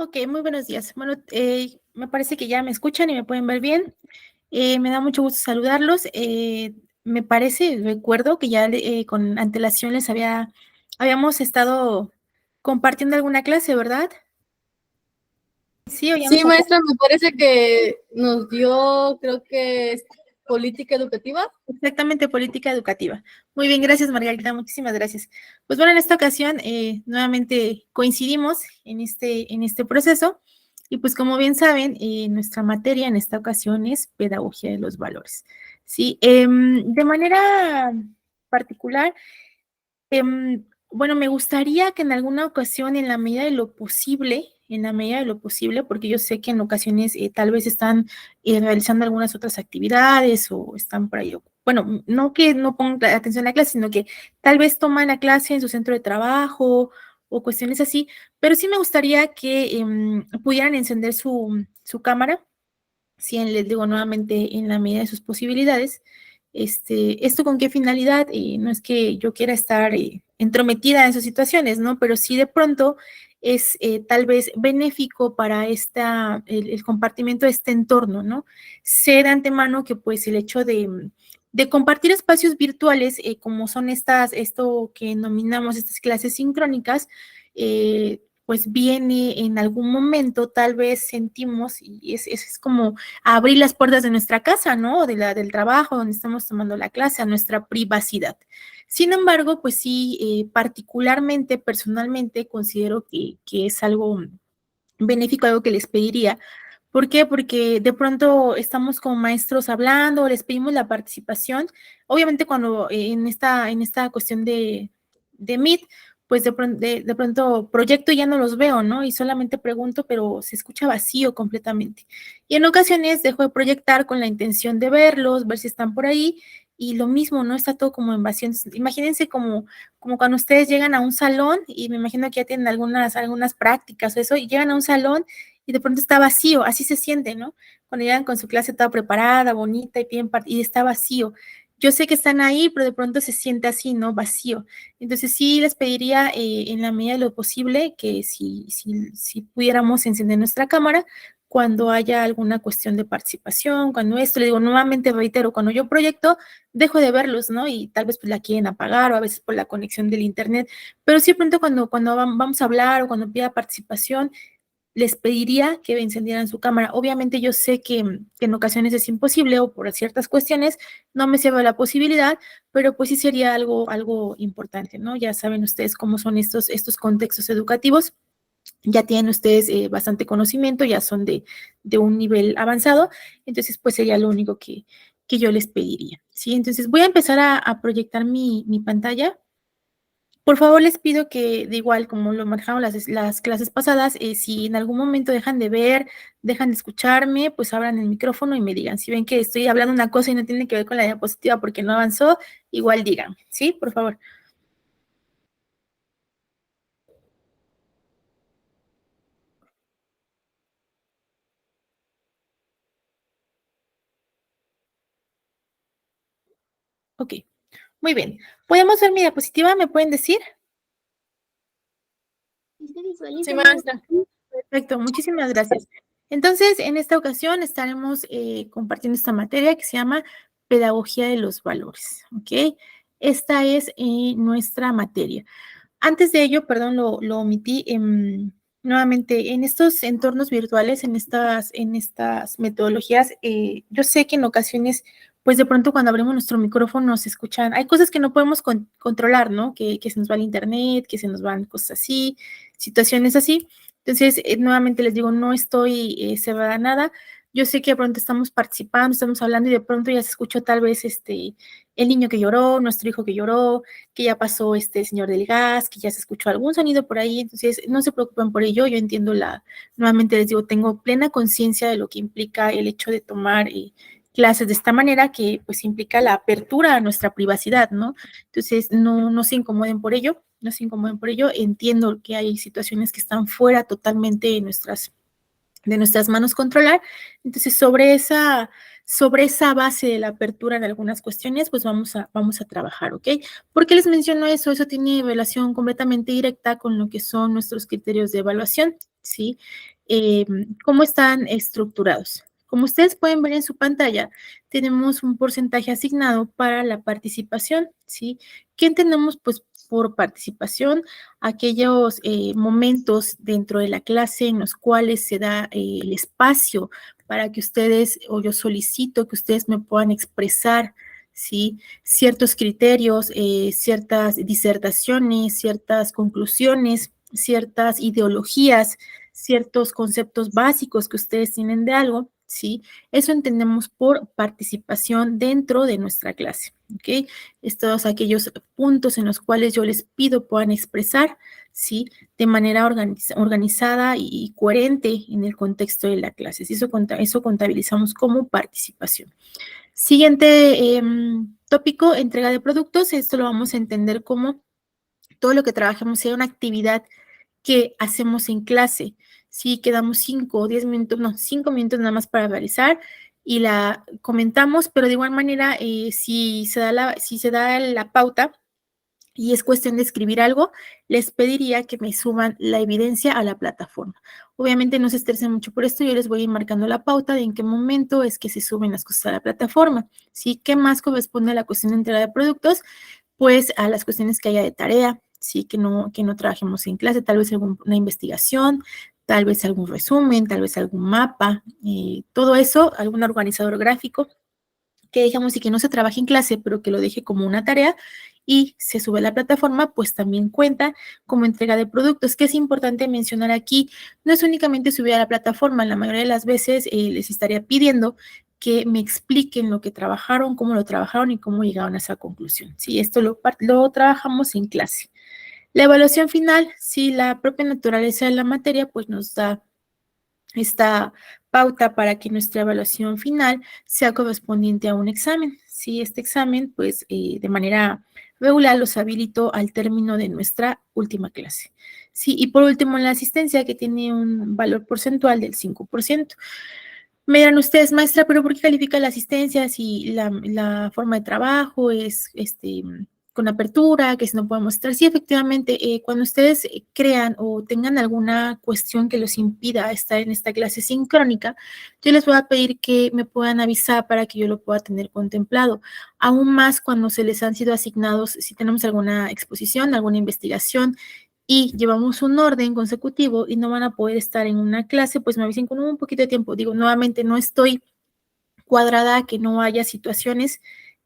Ok, muy buenos días. Bueno, me parece que ya me escuchan y me pueden ver bien. Me da mucho gusto saludarlos. Me parece, recuerdo que ya con antelación habíamos estado compartiendo alguna clase, ¿verdad? Sí, Sí, maestra, me parece que nos dio, creo que es política educativa. Exactamente, política educativa. Muy bien, gracias Margarita, muchísimas gracias. Pues bueno, en esta ocasión nuevamente coincidimos en este proceso y pues como bien saben, nuestra materia en esta ocasión es pedagogía de los valores. Sí, de manera particular, bueno, me gustaría que en alguna ocasión, en la medida de lo posible, porque yo sé que en ocasiones tal vez están realizando algunas otras actividades o están por ahí. Bueno, no que no pongan atención a la clase, sino que tal vez toman la clase en su centro de trabajo o cuestiones así, pero sí me gustaría que pudieran encender su cámara, sí, les digo nuevamente, en la medida de sus posibilidades. ¿Esto con qué finalidad? No es que yo quiera estar entrometida en sus situaciones, ¿no? Pero sí de pronto es tal vez benéfico para el compartimiento de este entorno, ¿no? Sé de antemano que pues el hecho de compartir espacios virtuales, como son esto que denominamos estas clases sincrónicas, pues viene en algún momento, tal vez sentimos, y es como abrir las puertas de nuestra casa, ¿no? Del trabajo donde estamos tomando la clase, a nuestra privacidad. Sin embargo, pues sí, particularmente, personalmente, considero que es algo benéfico, algo que les pediría. ¿Por qué? Porque de pronto estamos como maestros hablando, les pedimos la participación. Obviamente cuando en esta cuestión de Meet, pues de pronto proyecto y ya no los veo, ¿no? Y solamente pregunto, pero se escucha vacío completamente. Y en ocasiones dejo de proyectar con la intención de verlos, ver si están por ahí, y lo mismo, ¿no? Está todo como en vacío. Entonces, imagínense como cuando ustedes llegan a un salón, y me imagino que ya tienen algunas prácticas o eso, y llegan a un salón y de pronto está vacío, así se siente, ¿no? Cuando llegan con su clase toda preparada, bonita y está vacío. Yo sé que están ahí, pero de pronto se siente así, ¿no? Vacío. Entonces sí les pediría en la medida de lo posible que si pudiéramos encender nuestra cámara cuando haya alguna cuestión de participación, cuando esto, le digo nuevamente, reitero, cuando yo proyecto, dejo de verlos, ¿no? Y tal vez pues la quieren apagar o a veces por la conexión del internet, pero sí de pronto cuando vamos a hablar o cuando pida participación, les pediría que encendieran su cámara. Obviamente yo sé que en ocasiones es imposible o por ciertas cuestiones no me se ve la posibilidad, pero pues sí sería algo importante, ¿no? Ya saben ustedes cómo son estos contextos educativos. Ya tienen ustedes bastante conocimiento, ya son de un nivel avanzado, entonces pues sería lo único que yo les pediría, ¿sí? Entonces voy a empezar a proyectar mi pantalla. Por favor, les pido que, de igual como lo manejamos las clases pasadas, si en algún momento dejan de ver, dejan de escucharme, pues abran el micrófono y me digan. Si ven que estoy hablando una cosa y no tiene que ver con la diapositiva porque no avanzó, igual digan, ¿sí? Por favor. Ok, muy bien. ¿Podemos ver mi diapositiva? ¿Me pueden decir? Sí, maestra. Perfecto, muchísimas gracias. Entonces, en esta ocasión estaremos compartiendo esta materia que se llama Pedagogía de los Valores, ¿ok? Esta es nuestra materia. Antes de ello, perdón, lo omití. Nuevamente, en estos entornos virtuales, en estas metodologías, yo sé que en ocasiones, pues de pronto cuando abrimos nuestro micrófono se escuchan, hay cosas que no podemos controlar, ¿no? Que se nos va el internet, que se nos van cosas así, situaciones así. Entonces, nuevamente les digo, no estoy cerrada a nada. Yo sé que de pronto estamos participando, estamos hablando y de pronto ya se escuchó tal vez el niño que lloró, nuestro hijo que lloró, que ya pasó este señor del gas, que ya se escuchó algún sonido por ahí, entonces no se preocupen por ello, yo entiendo nuevamente les digo, tengo plena conciencia de lo que implica el hecho de tomar clases de esta manera, que pues implica la apertura a nuestra privacidad, ¿no? Entonces no se incomoden por ello, no se incomoden por ello, entiendo que hay situaciones que están fuera totalmente de nuestras manos controlar. Entonces, sobre esa base de la apertura en algunas cuestiones, pues vamos a trabajar, ¿ok? ¿Por qué les menciono eso? Eso tiene relación completamente directa con lo que son nuestros criterios de evaluación. ¿sí? ¿Cómo están estructurados? Como ustedes pueden ver en su pantalla, tenemos un porcentaje asignado para la participación, ¿sí? ¿Qué entendemos, pues, por participación? Aquellos momentos dentro de la clase en los cuales se da el espacio para que ustedes, o yo solicito que ustedes me puedan expresar, ¿sí? Ciertos criterios, ciertas disertaciones, ciertas conclusiones, ciertas ideologías, ciertos conceptos básicos que ustedes tienen de algo, ¿sí? Eso entendemos por participación dentro de nuestra clase, ¿ok? Estos aquellos puntos en los cuales yo les pido puedan expresar, ¿sí? De manera organizada y coherente en el contexto de la clase. ¿Sí? Eso contabilizamos como participación. Siguiente tópico, entrega de productos. Esto lo vamos a entender como todo lo que trabajamos sea una actividad que hacemos en clase. Si quedamos 5 o 10 minutos, no, 5 minutos nada más para realizar y la comentamos, pero de igual manera, si se da la pauta y es cuestión de escribir algo, les pediría que me suban la evidencia a la plataforma. Obviamente no se estresen mucho por esto, yo les voy a ir marcando la pauta de en qué momento es que se suben las cosas a la plataforma. ¿Sí? ¿Qué más corresponde a la cuestión de entrega de productos? Pues a las cuestiones que haya de tarea, sí, que no trabajemos en clase, tal vez alguna investigación, tal vez algún resumen, tal vez algún mapa, todo eso, algún organizador gráfico, que dejamos y que no se trabaje en clase, pero que lo deje como una tarea y se sube a la plataforma, pues también cuenta como entrega de productos. Que es importante mencionar aquí, no es únicamente subir a la plataforma, la mayoría de las veces les estaría pidiendo que me expliquen lo que trabajaron, cómo lo trabajaron y cómo llegaron a esa conclusión. Sí, esto lo trabajamos en clase. La evaluación final, si la propia naturaleza de la materia, pues nos da esta pauta para que nuestra evaluación final sea correspondiente a un examen. Si este examen, pues de manera regular los habilito al término de nuestra última clase. Sí, y por último, la asistencia, que tiene un valor porcentual del 5%. Me dirán ustedes, maestra, pero ¿por qué califica la asistencia si la forma de trabajo es con apertura, que si no podemos estar? Sí, efectivamente, cuando ustedes crean o tengan alguna cuestión que los impida estar en esta clase sincrónica, yo les voy a pedir que me puedan avisar para que yo lo pueda tener contemplado. Aún más cuando se les han sido asignados, si tenemos alguna exposición, alguna investigación, y llevamos un orden consecutivo y no van a poder estar en una clase, pues me avisen con un poquito de tiempo. Digo, nuevamente, no estoy cuadrada, que no haya situaciones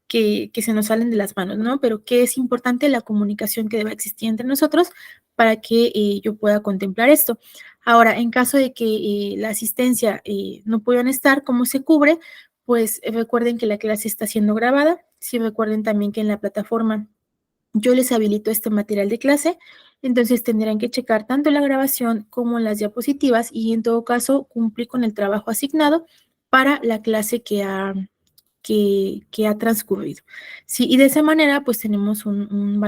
que se nos salen de las manos, ¿no? Pero que es importante la comunicación que debe existir entre nosotros para que yo pueda contemplar esto. Ahora, en caso de que la asistencia no puedan estar, ¿cómo se cubre? Pues recuerden que la clase está siendo grabada. Sí, recuerden también que en la plataforma yo les habilito este material de clase, entonces tendrán que checar tanto la grabación como las diapositivas y en todo caso cumplir con el trabajo asignado para la clase que ha transcurrido. Sí, y de esa manera pues tenemos un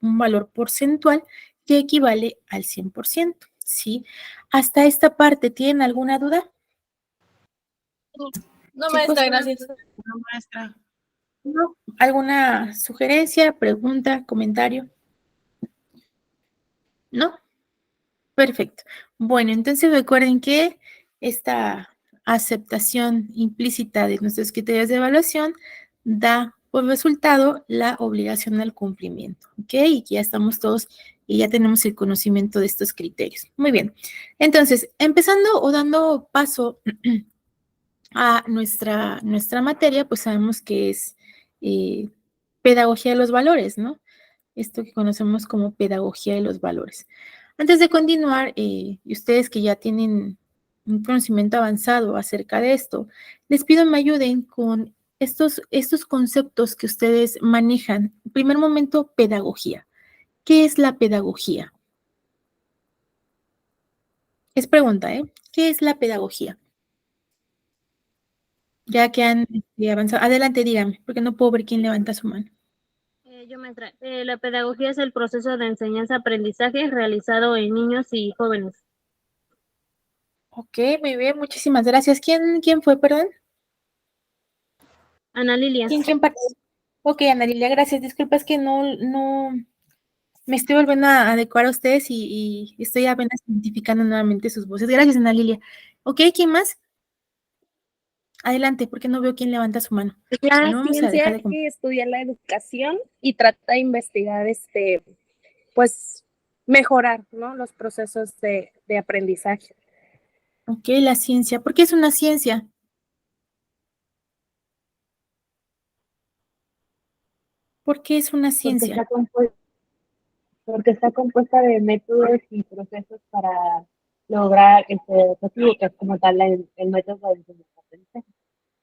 valor porcentual que equivale al 100%. ¿Sí? Hasta esta parte, ¿tienen alguna duda? No, Chicos, maestra, gracias. No, maestra. ¿no? ¿Alguna sugerencia, pregunta, comentario? ¿No? Perfecto. Bueno, entonces recuerden que esta aceptación implícita de nuestros criterios de evaluación da por resultado la obligación al cumplimiento, ¿ok? Y que ya estamos todos y ya tenemos el conocimiento de estos criterios. Muy bien. Entonces, empezando o dando paso a nuestra materia, pues sabemos que es pedagogía de los valores, ¿no? Esto que conocemos como pedagogía de los valores. Antes de continuar, y ustedes que ya tienen un conocimiento avanzado acerca de esto, les pido me ayuden con estos conceptos que ustedes manejan. En primer momento, pedagogía. ¿Qué es la pedagogía? Es pregunta, ¿eh? ¿Qué es la pedagogía? Ya que han avanzado. Adelante, díganme, porque no puedo ver quién levanta su mano. Maestra, la pedagogía es el proceso de enseñanza-aprendizaje realizado en niños y jóvenes. Ok, muy bien, muchísimas gracias. ¿Quién fue, perdón? Ana Lilia. ¿Quién participó? Ok, Ana Lilia, gracias. Disculpa, es que no Me estoy volviendo a adecuar a ustedes y estoy apenas identificando nuevamente sus voces. Gracias, Ana Lilia. Ok, ¿quién más? Adelante, porque no veo quién levanta su mano. La No vamos a dejar ciencia de... que estudia la educación y trata de investigar, pues, mejorar, ¿no? Los procesos de aprendizaje. Ok, la ciencia. ¿Por qué es una ciencia? ¿Por qué es una Porque ciencia? está compuesta de métodos y procesos para lograr este objetivo, que es como tal el método de aprendizaje.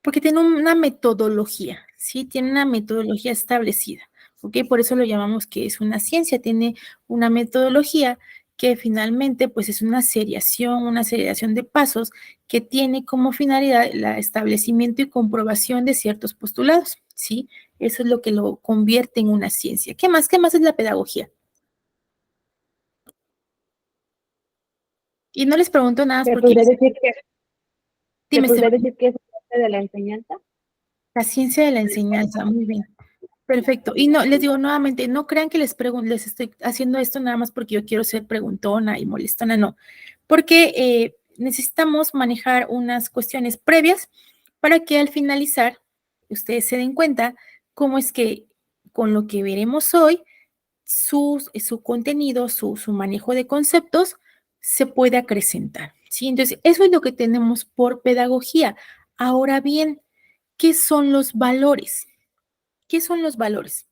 Porque tiene una metodología, ¿sí? Tiene una metodología establecida, ¿ok? Por eso lo llamamos que es una ciencia, tiene una metodología que finalmente, pues, es una seriación de pasos que tiene como finalidad el establecimiento y comprobación de ciertos postulados, ¿sí? Eso es lo que lo convierte en una ciencia. ¿Qué más? ¿Qué más es la pedagogía? Y no les pregunto nada más ¿Se porque podría decir que, dime, es parte de la enseñanza? la ciencia de la enseñanza, muy bien. Perfecto. Y no, les digo nuevamente, no crean que les estoy haciendo esto nada más porque yo quiero ser preguntona y molestona, no. Porque necesitamos manejar unas cuestiones previas para que al finalizar ustedes se den cuenta cómo es que con lo que veremos hoy, su contenido, su manejo de conceptos se puede acrecentar, ¿sí? Entonces, eso es lo que tenemos por pedagogía. Ahora bien, ¿qué son los valores? ¿Qué son los valores?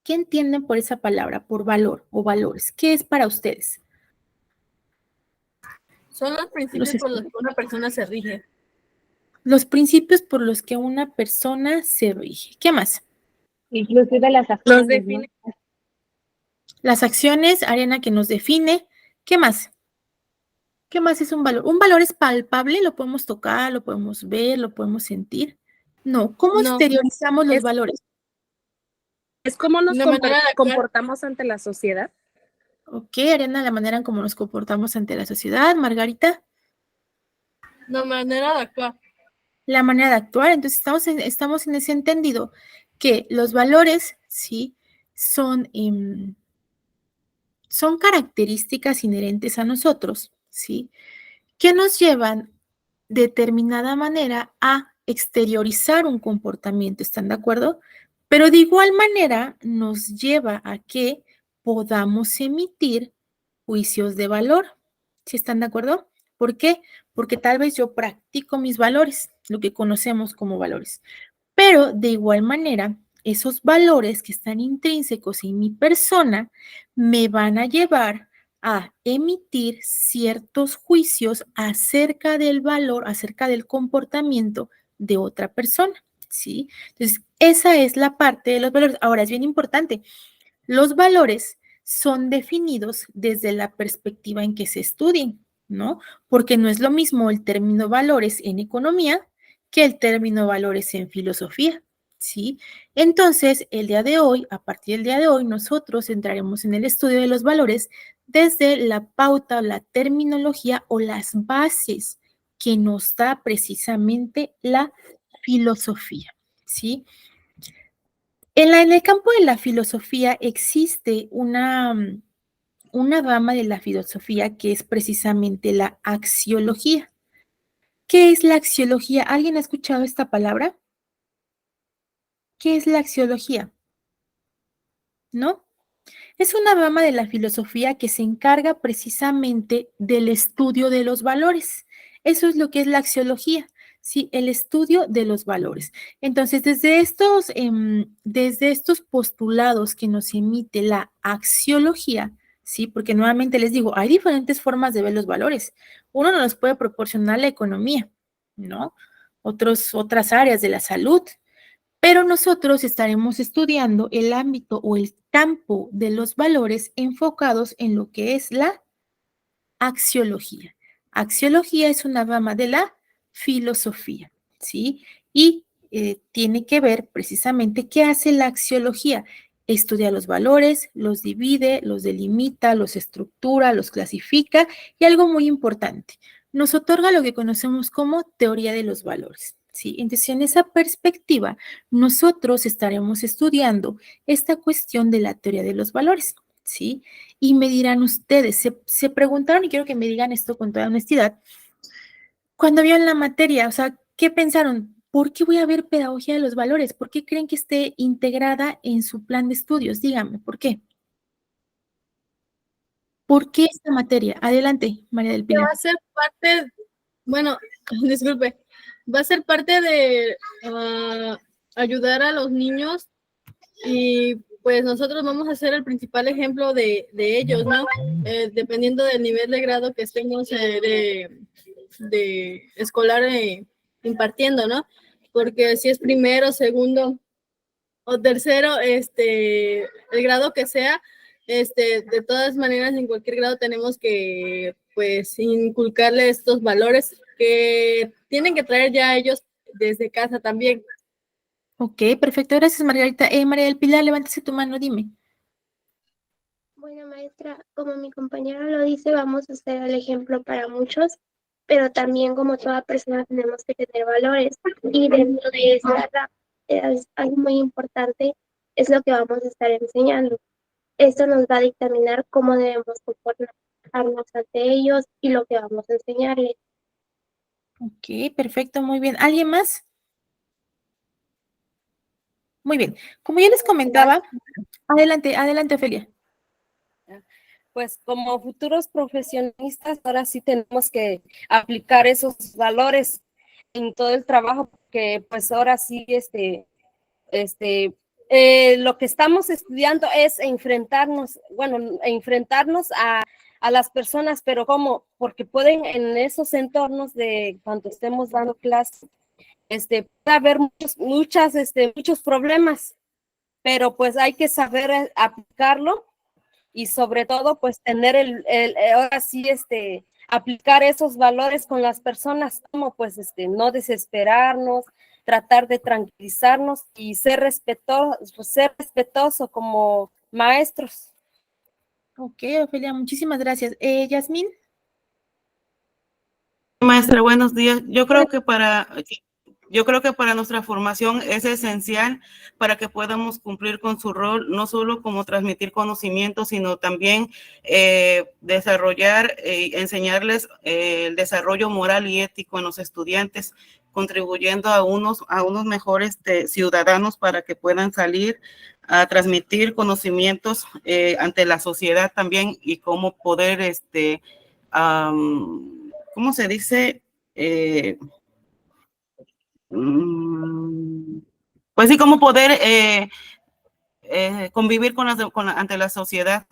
¿Qué entienden por esa palabra, por valor o valores? ¿Qué es para ustedes? Son los principios por los que una persona se rige. Los principios por los que una persona se rige. ¿Qué más? Inclusive las acciones, Los define. ¿no? Las acciones, arena que nos define. ¿Qué más? ¿Qué más es un valor? ¿Un valor es palpable? ¿Lo podemos tocar, lo podemos ver, lo podemos sentir? No. ¿Cómo No. exteriorizamos los Es- valores? Es como nos La manera de actuar. comportamos ante la sociedad. Ok, arena, la manera en cómo nos comportamos ante la sociedad. Margarita, La manera de actuar. la manera de actuar. Entonces, estamos en ese entendido que los valores, sí, son características inherentes a nosotros, ¿sí? Que nos llevan determinada manera a exteriorizar un comportamiento, ¿están de acuerdo? Pero de igual manera nos lleva a que podamos emitir juicios de valor, ¿sí están de acuerdo? ¿Por qué? Porque tal vez yo practico mis valores, lo que conocemos como valores. Pero de igual manera, esos valores que están intrínsecos en mi persona me van a llevar a emitir ciertos juicios acerca del valor, acerca del comportamiento de otra persona, ¿sí? Entonces, esa es la parte de los valores. Ahora, es bien importante, los valores son definidos desde la perspectiva en que se estudien, ¿no? Porque no es lo mismo el término valores en economía que el término valores en filosofía, ¿sí? Entonces, el día de hoy, a partir del día de hoy, nosotros entraremos en el estudio de los valores desde la pauta, la terminología o las bases que nos da precisamente la filosofía, ¿sí? En el campo de la filosofía existe una rama de la filosofía que es precisamente la axiología. ¿Qué es la axiología? ¿Alguien ha escuchado esta palabra? ¿Qué es la axiología? ¿No? Es una rama de la filosofía que se encarga precisamente del estudio de los valores. Eso es lo que es la axiología, ¿sí? El estudio de los valores. Entonces, desde estos postulados que nos emite la axiología, ¿sí? Porque nuevamente les digo, hay diferentes formas de ver los valores. Uno nos los puede proporcionar la economía, ¿no? Otras áreas de la salud, pero nosotros estaremos estudiando el ámbito o el campo de los valores enfocados en lo que es la axiología. Axiología es una rama de la filosofía, ¿sí? Y tiene que ver precisamente qué hace la axiología. Estudia los valores, los divide, los delimita, los estructura, los clasifica y algo muy importante, nos otorga lo que conocemos como teoría de los valores, ¿sí? Entonces, en esa perspectiva, nosotros estaremos estudiando esta cuestión de la teoría de los valores, ¿sí? Y me dirán ustedes, se preguntaron, y quiero que me digan esto con toda honestidad, cuando vieron la materia, o sea, ¿qué pensaron? ¿Por qué voy a ver pedagogía de los valores? ¿Por qué creen que esté integrada en su plan de estudios? Díganme, ¿por qué? ¿Por qué esta materia? Adelante, María del Que va Pilar. a ser parte, bueno, disculpe, va a ser parte de ayudar a los niños y pues nosotros vamos a ser el principal ejemplo de ellos, ¿no? Dependiendo del nivel de grado que estemos de escolar impartiendo, ¿no? Porque si es primero, segundo o tercero, el grado que sea, de todas maneras, en cualquier grado tenemos que, pues, inculcarle estos valores que tienen que traer ya ellos desde casa también. Ok, perfecto. Gracias, Margarita. María del Pilar, levántese tu mano, dime. Bueno, maestra, como mi compañera lo dice, vamos a ser el ejemplo para muchos, pero también como toda persona tenemos que tener valores y dentro de esta es algo muy importante, es lo que vamos a estar enseñando. Esto nos va a dictaminar cómo debemos comportarnos ante ellos y lo que vamos a enseñarles. Ok, perfecto, muy bien. ¿Alguien más? Muy bien. Como ya les comentaba, adelante, adelante, Ofelia. Pues como futuros profesionistas, ahora sí tenemos que aplicar esos valores en todo el trabajo, porque pues ahora sí, lo que estamos estudiando es enfrentarnos a las personas, pero ¿cómo? Porque pueden en esos entornos de cuando estemos dando clases, puede haber muchos problemas, pero pues hay que saber aplicarlo y sobre todo pues tener ahora sí aplicar esos valores con las personas, como pues no desesperarnos, tratar de tranquilizarnos y ser respetuoso como maestros. Ok, Ofelia, muchísimas gracias. Yasmín. Maestra, buenos días. Yo creo que para nuestra formación es esencial para que podamos cumplir con su rol, no solo como transmitir conocimiento, sino también desarrollar y enseñarles el desarrollo moral y ético en los estudiantes, contribuyendo a unos mejores ciudadanos para que puedan salir a transmitir conocimientos ante la sociedad también y cómo poder, ¿cómo se dice? Pues sí, cómo poder convivir ante la sociedad.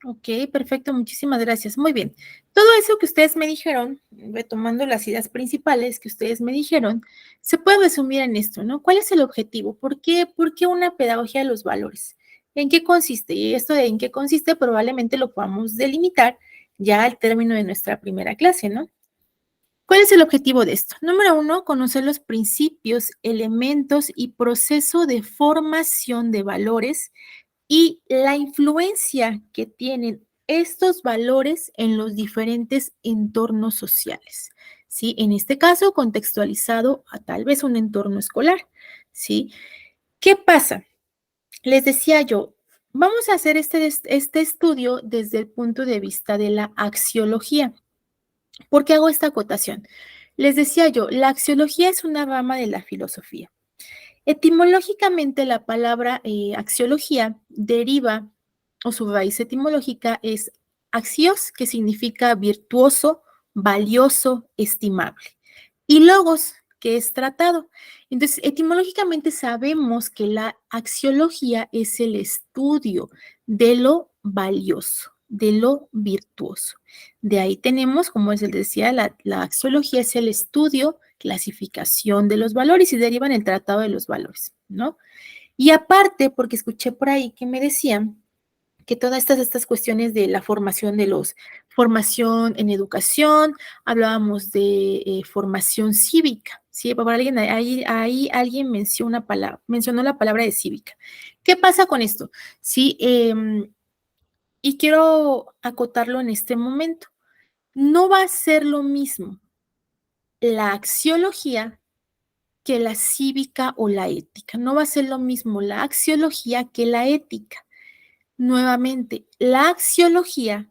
Ok, perfecto, muchísimas gracias. Muy bien. Todo eso que ustedes me dijeron, retomando las ideas principales que ustedes me dijeron, se puede resumir en esto, ¿no? ¿Cuál es el objetivo? ¿Por qué una pedagogía de los valores? ¿En qué consiste? Y esto de en qué consiste probablemente lo podamos delimitar ya al término de nuestra primera clase, ¿no? ¿Cuál es el objetivo de esto? Número 1, conocer los principios, elementos y proceso de formación de valores y la influencia que tienen estos valores en los diferentes entornos sociales, ¿sí? En este caso, contextualizado a tal vez un entorno escolar, ¿sí? ¿Qué pasa? Les decía yo, vamos a hacer este estudio desde el punto de vista de la axiología. ¿Por qué hago esta acotación? Les decía yo, la axiología es una rama de la filosofía. Etimológicamente, la palabra axiología deriva, o su raíz etimológica es axios, que significa virtuoso, valioso, estimable, y logos, que es tratado. Entonces, etimológicamente sabemos que la axiología es el estudio de lo valioso, de lo virtuoso. De ahí tenemos, como les decía, la axiología es el estudio, clasificación de los valores y deriva en el tratado de los valores, ¿no? Y aparte, porque escuché por ahí que me decían que todas estas cuestiones de la formación en educación, hablábamos de formación cívica, ¿sí? Para alguien, ahí alguien mencionó la palabra de cívica. ¿Qué pasa con esto? Sí, y quiero acotarlo en este momento. No va a ser lo mismo la axiología que la cívica o la ética. No va a ser lo mismo la axiología que la ética. Nuevamente, la axiología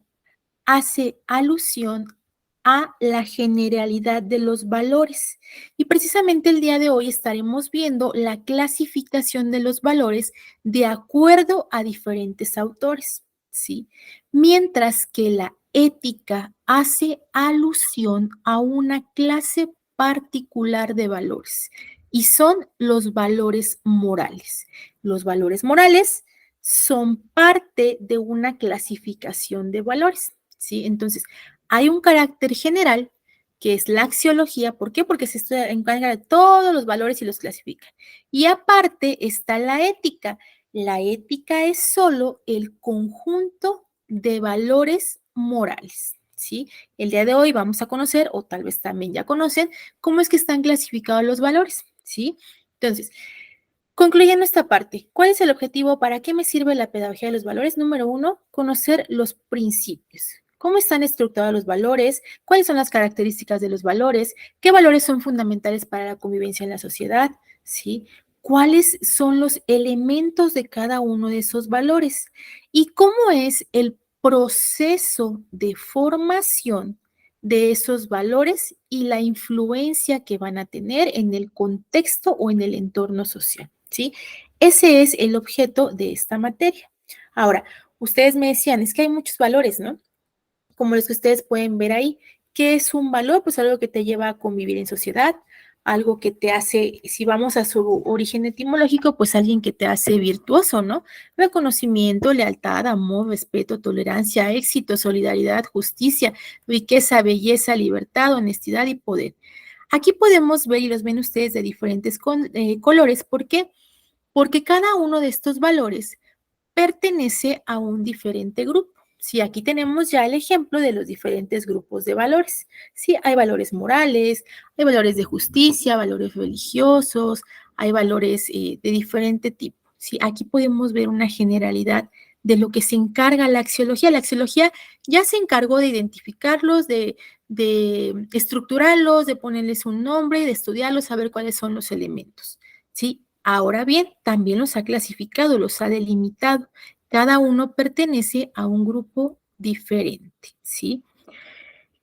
hace alusión a la generalidad de los valores. Y precisamente el día de hoy estaremos viendo la clasificación de los valores de acuerdo a diferentes autores, ¿sí? Mientras que la ética hace alusión a una clase particular de valores y son los valores morales. Los valores morales son parte de una clasificación de valores, ¿sí? Entonces, hay un carácter general que es la axiología. ¿Por qué? Porque se encarga de todos los valores y los clasifica. Y aparte está la ética. La ética es solo el conjunto de valores morales, ¿sí? El día de hoy vamos a conocer, o tal vez también ya conocen, cómo es que están clasificados los valores, ¿sí? Entonces, concluyendo esta parte, ¿cuál es el objetivo? ¿Para qué me sirve la pedagogía de los valores? Número 1, conocer los principios. ¿Cómo están estructurados los valores? ¿Cuáles son las características de los valores? ¿Qué valores son fundamentales para la convivencia en la sociedad? ¿Sí? ¿Cuáles son los elementos de cada uno de esos valores? ¿Y cómo es el proceso de formación de esos valores y la influencia que van a tener en el contexto o en el entorno social? ¿Sí? Ese es el objeto de esta materia. Ahora, ustedes me decían, es que hay muchos valores, ¿no? Como los que ustedes pueden ver ahí. ¿Qué es un valor? Pues algo que te lleva a convivir en sociedad, algo que te hace, si vamos a su origen etimológico, pues alguien que te hace virtuoso, ¿no? Reconocimiento, lealtad, amor, respeto, tolerancia, éxito, solidaridad, justicia, riqueza, belleza, libertad, honestidad y poder. Aquí podemos ver, y los ven ustedes de diferentes colores. ¿Por qué? Porque cada uno de estos valores pertenece a un diferente grupo. Sí, aquí tenemos ya el ejemplo de los diferentes grupos de valores. Sí, hay valores morales, hay valores de justicia, valores religiosos, hay valores de diferente tipo. Sí, aquí podemos ver una generalidad de lo que se encarga la axiología. La axiología ya se encargó de identificarlos, de estructurarlos, de ponerles un nombre, de estudiarlos, saber cuáles son los elementos. ¿Sí? Ahora bien, también los ha clasificado, los ha delimitado. Cada uno pertenece a un grupo diferente, ¿sí?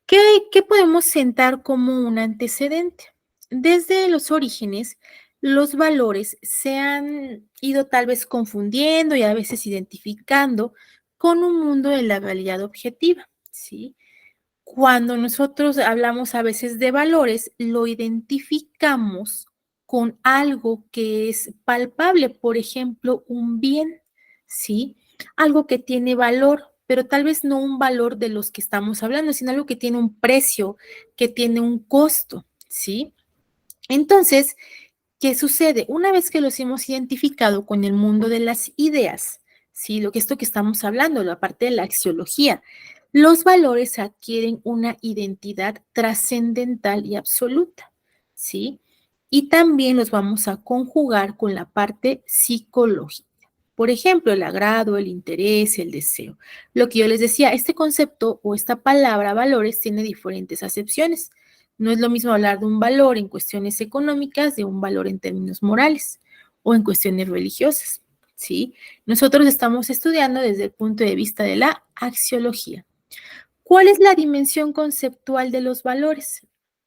¿Qué podemos sentar como un antecedente? Desde los orígenes, los valores se han ido tal vez confundiendo y a veces identificando con un mundo de la realidad objetiva, ¿sí? Cuando nosotros hablamos a veces de valores, lo identificamos con algo que es palpable, por ejemplo, un bien, ¿sí? Algo que tiene valor, pero tal vez no un valor de los que estamos hablando, sino algo que tiene un precio, que tiene un costo, ¿sí? Entonces, ¿qué sucede? Una vez que los hemos identificado con el mundo de las ideas, ¿sí? Esto que estamos hablando, la parte de la axiología, los valores adquieren una identidad trascendental y absoluta, ¿sí? Y también los vamos a conjugar con la parte psicológica. Por ejemplo, el agrado, el interés, el deseo. Lo que yo les decía, este concepto o esta palabra valores tiene diferentes acepciones. No es lo mismo hablar de un valor en cuestiones económicas de un valor en términos morales o en cuestiones religiosas, ¿sí? Nosotros estamos estudiando desde el punto de vista de la axiología. ¿Cuál es la dimensión conceptual de los valores?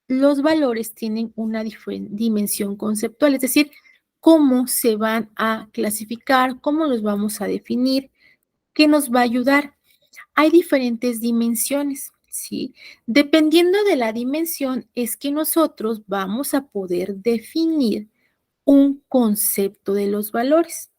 Los valores tienen una dimensión conceptual, es decir, cómo se van a clasificar, cómo los vamos a definir, qué nos va a ayudar. Hay diferentes dimensiones, ¿sí? Dependiendo de la dimensión es que nosotros vamos a poder definir un concepto de los valores.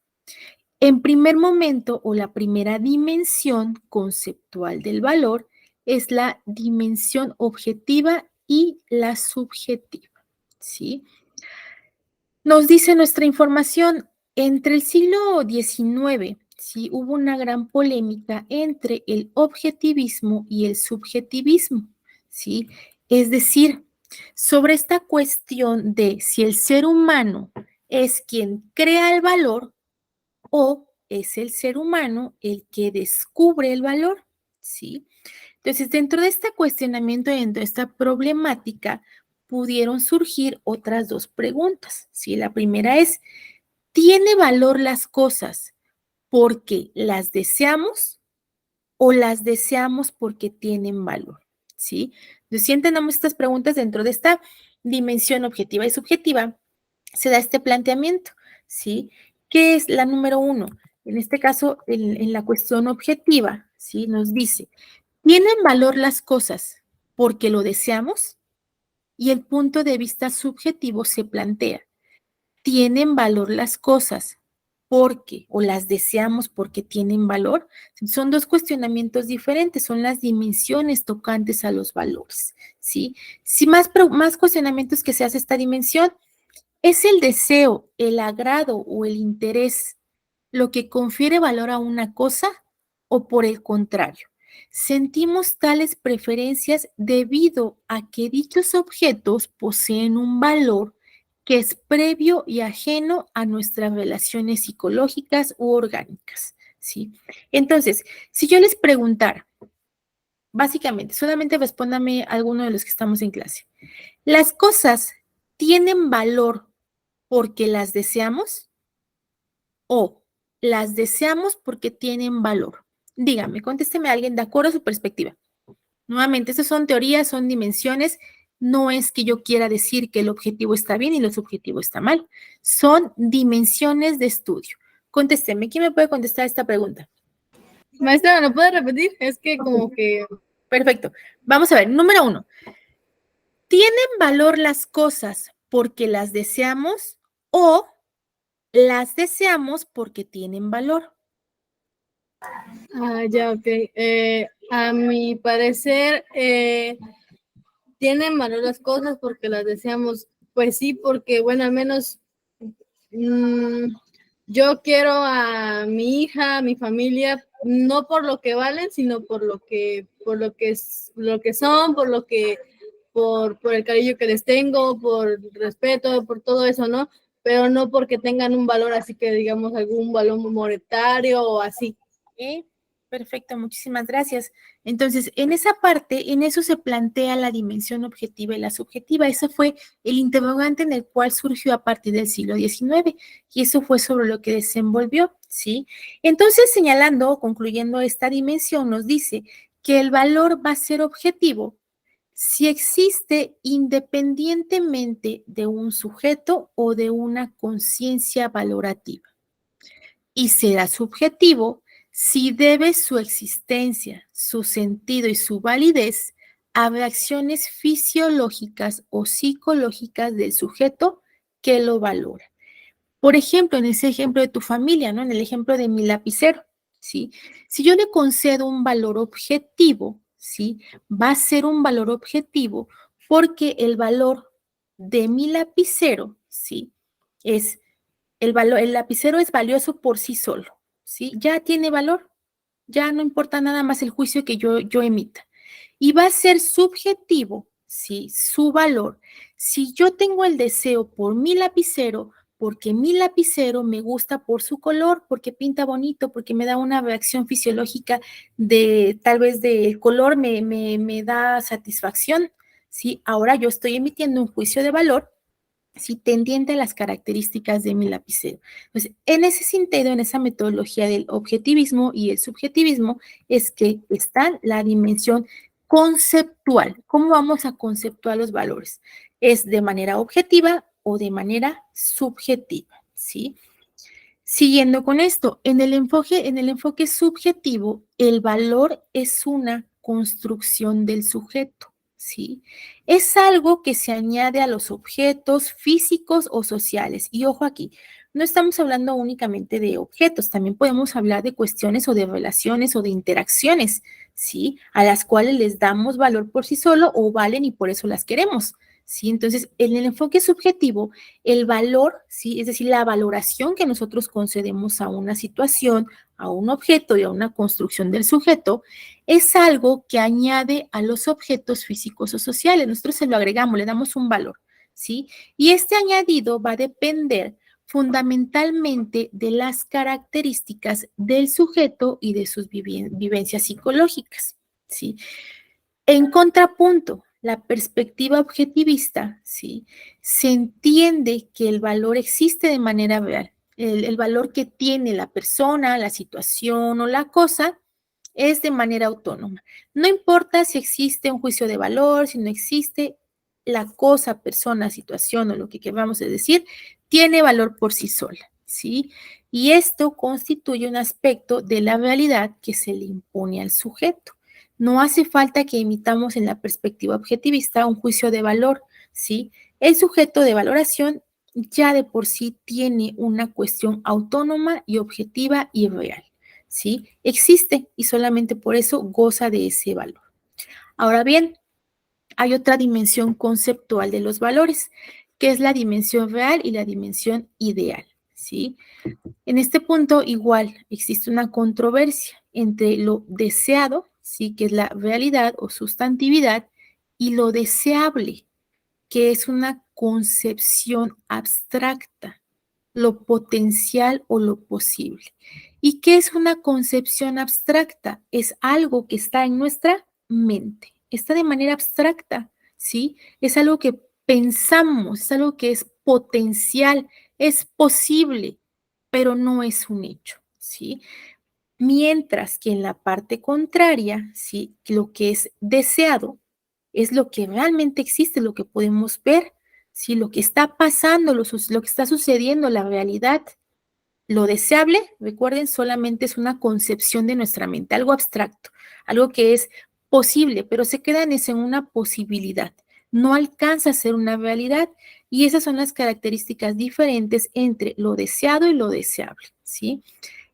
En primer momento o la primera dimensión conceptual del valor es la dimensión objetiva y la subjetiva, ¿sí? Nos dice nuestra información, entre el siglo XIX, sí, hubo una gran polémica entre el objetivismo y el subjetivismo, ¿sí? Es decir, sobre esta cuestión de si el ser humano es quien crea el valor o es el ser humano el que descubre el valor, ¿sí? Entonces, dentro de este cuestionamiento, dentro de esta problemática, pudieron surgir otras dos preguntas, ¿sí? La primera es, ¿tiene valor las cosas porque las deseamos o las deseamos porque tienen valor? ¿Sí? Entonces, si entendemos estas preguntas dentro de esta dimensión objetiva y subjetiva, se da este planteamiento, ¿sí? ¿Qué es la número 1? En este caso, en la cuestión objetiva, ¿sí? Nos dice, ¿tienen valor las cosas porque lo deseamos? Y el punto de vista subjetivo se plantea, ¿tienen valor las cosas porque o las deseamos porque tienen valor? Son dos cuestionamientos diferentes, son las dimensiones tocantes a los valores, ¿sí? Si más cuestionamientos que se hace esta dimensión, ¿es el deseo, el agrado o el interés lo que confiere valor a una cosa o por el contrario? Sentimos tales preferencias debido a que dichos objetos poseen un valor que es previo y ajeno a nuestras relaciones psicológicas u orgánicas, ¿sí? Entonces, si yo les preguntara, básicamente, solamente respóndame alguno de los que estamos en clase. ¿Las cosas tienen valor porque las deseamos o las deseamos porque tienen valor? Dígame, contésteme a alguien de acuerdo a su perspectiva. Nuevamente, estas son teorías, son dimensiones. No es que yo quiera decir que el objetivo está bien y el subjetivo está mal. Son dimensiones de estudio. Contésteme, ¿quién me puede contestar esta pregunta? Maestra, ¿me lo puede repetir? Es que como que... Perfecto. Vamos a ver, número 1. ¿Tienen valor las cosas porque las deseamos o las deseamos porque tienen valor? Ya, ok. A mi parecer, tienen valor las cosas porque las deseamos. Pues sí, porque, bueno, al menos yo quiero a mi hija, a mi familia, no por lo que valen, sino por lo que son, por el cariño que les tengo, por respeto, por todo eso, ¿no? Pero no porque tengan un valor así que digamos algún valor monetario o así. Perfecto, muchísimas gracias. Entonces, en esa parte, en eso se plantea la dimensión objetiva y la subjetiva. Ese fue el interrogante en el cual surgió a partir del siglo XIX y eso fue sobre lo que desenvolvió, ¿sí? Entonces, señalando, concluyendo esta dimensión, nos dice que el valor va a ser objetivo si existe independientemente de un sujeto o de una conciencia valorativa. Y será subjetivo si debe su existencia, su sentido y su validez a reacciones fisiológicas o psicológicas del sujeto que lo valora. Por ejemplo, en ese ejemplo de tu familia, ¿no? En el ejemplo de mi lapicero, ¿sí? Si yo le concedo un valor objetivo, ¿sí? Va a ser un valor objetivo porque el valor de mi lapicero, ¿sí? Es el lapicero es valioso por sí solo, ¿sí? Ya tiene valor, ya no importa nada más el juicio que yo emita. Y va a ser subjetivo, ¿sí? Su valor. Si yo tengo el deseo por mi lapicero, porque mi lapicero me gusta por su color, porque pinta bonito, porque me da una reacción fisiológica de tal vez del color me da satisfacción, ¿sí? Ahora yo estoy emitiendo un juicio de valor, ¿sí? Tendiente a las características de mi lapicero. Entonces, en ese sentido, en esa metodología del objetivismo y el subjetivismo, es que está la dimensión conceptual. ¿Cómo vamos a conceptuar los valores? ¿Es de manera objetiva o de manera subjetiva? ¿Sí? Siguiendo con esto, en el enfoque subjetivo, el valor es una construcción del sujeto. ¿Sí? Es algo que se añade a los objetos físicos o sociales. Y ojo aquí, no estamos hablando únicamente de objetos, también podemos hablar de cuestiones o de relaciones o de interacciones, ¿sí? A las cuales les damos valor por sí solo o valen y por eso las queremos, ¿sí? Entonces, en el enfoque subjetivo, el valor, ¿sí? Es decir, la valoración que nosotros concedemos a una situación, a un objeto y a una construcción del sujeto, es algo que añade a los objetos físicos o sociales. Nosotros se lo agregamos, le damos un valor, ¿sí? Y este añadido va a depender fundamentalmente de las características del sujeto y de sus vivencias psicológicas, ¿sí? En contrapunto, la perspectiva objetivista, ¿sí? Se entiende que el valor existe de manera real. El valor que tiene la persona, la situación o la cosa es de manera autónoma. No importa si existe un juicio de valor, si no existe, la cosa, persona, situación o lo que queramos decir, tiene valor por sí sola, ¿sí? Y esto constituye un aspecto de la realidad que se le impone al sujeto. No hace falta que emitamos en la perspectiva objetivista un juicio de valor, ¿sí? El sujeto de valoración ya de por sí tiene una cuestión autónoma y objetiva y real, ¿sí? Existe y solamente por eso goza de ese valor. Ahora bien, hay otra dimensión conceptual de los valores, que es la dimensión real y la dimensión ideal, ¿sí? En este punto, igual, existe una controversia entre lo deseado, ¿sí? Que es la realidad o sustantividad, y lo deseable, que es una concepción abstracta, lo potencial o lo posible. ¿Y qué es una concepción abstracta? Es algo que está en nuestra mente, está de manera abstracta, ¿sí? Es algo que pensamos, es algo que es potencial, es posible, pero no es un hecho, ¿sí? Mientras que en la parte contraria, ¿sí? Lo que es deseado es lo que realmente existe, lo que podemos ver, ¿sí? Lo que está pasando, lo que está sucediendo, la realidad. Lo deseable, recuerden, solamente es una concepción de nuestra mente, algo abstracto, algo que es posible, pero se queda en una posibilidad. No alcanza a ser una realidad y esas son las características diferentes entre lo deseado y lo deseable, ¿sí?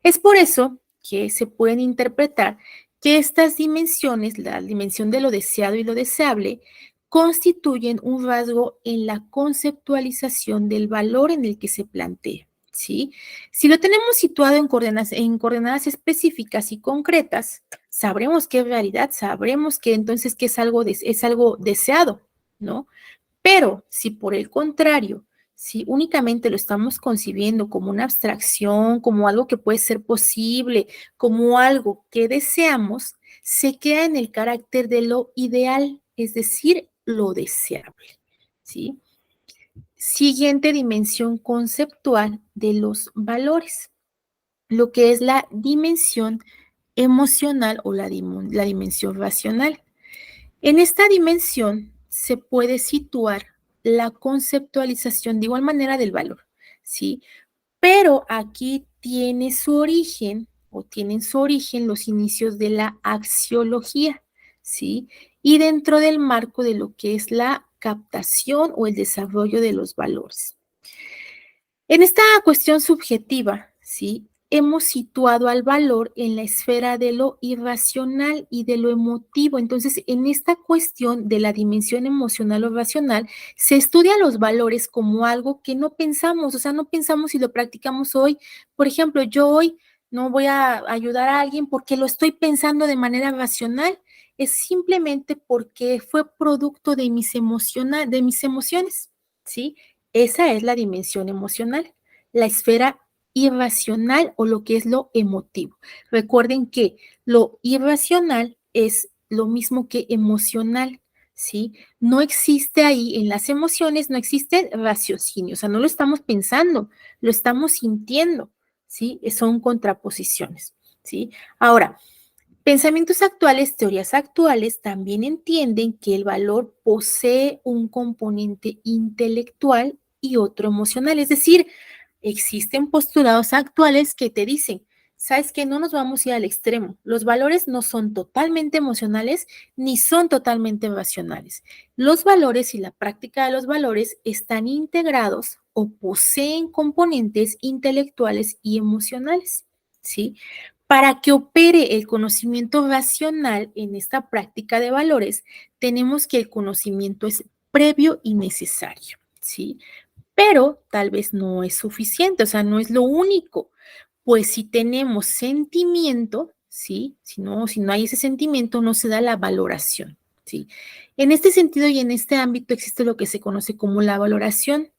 Es por eso que se pueden interpretar que estas dimensiones, la dimensión de lo deseado y lo deseable, constituyen un rasgo en la conceptualización del valor en el que se plantea, ¿sí? Si lo tenemos situado en coordenadas específicas y concretas, sabremos qué es realidad, sabremos que entonces que es algo deseado, ¿no? Pero si por el contrario, si únicamente lo estamos concibiendo como una abstracción, como algo que puede ser posible, como algo que deseamos, se queda en el carácter de lo ideal, es decir, lo deseable, ¿sí? Siguiente dimensión conceptual de los valores, lo que es la dimensión emocional o la dimensión racional. En esta dimensión se puede situar la conceptualización de igual manera del valor, ¿sí? Pero aquí tiene su origen o tienen su origen los inicios de la axiología, ¿sí? Y dentro del marco de lo que es la captación o el desarrollo de los valores. En esta cuestión subjetiva, ¿sí? Hemos situado al valor en la esfera de lo irracional y de lo emotivo. Entonces, en esta cuestión de la dimensión emocional o racional, se estudia los valores como algo que no pensamos, o sea, no pensamos si lo practicamos hoy. Por ejemplo, yo hoy no voy a ayudar a alguien porque lo estoy pensando de manera racional, es simplemente porque fue producto de mis emociones, ¿sí? Esa es la dimensión emocional, la esfera irracional o lo que es lo emotivo. Recuerden que lo irracional es lo mismo que emocional, ¿sí? No existe ahí en las emociones, no existe raciocinio, o sea, no lo estamos pensando, lo estamos sintiendo, ¿sí? Son contraposiciones, ¿sí? Ahora, pensamientos actuales, teorías actuales también entienden que el valor posee un componente intelectual y otro emocional. Es decir, existen postulados actuales que te dicen, sabes que no nos vamos a ir al extremo. Los valores no son totalmente emocionales ni son totalmente racionales. Los valores y la práctica de los valores están integrados o poseen componentes intelectuales y emocionales, ¿sí? Para que opere el conocimiento racional en esta práctica de valores, tenemos que el conocimiento es previo y necesario, ¿sí? Pero tal vez no es suficiente, o sea, no es lo único, pues si tenemos sentimiento, ¿sí? Si no hay ese sentimiento, no se da la valoración, ¿sí? En este sentido y en este ámbito existe lo que se conoce como la valoración.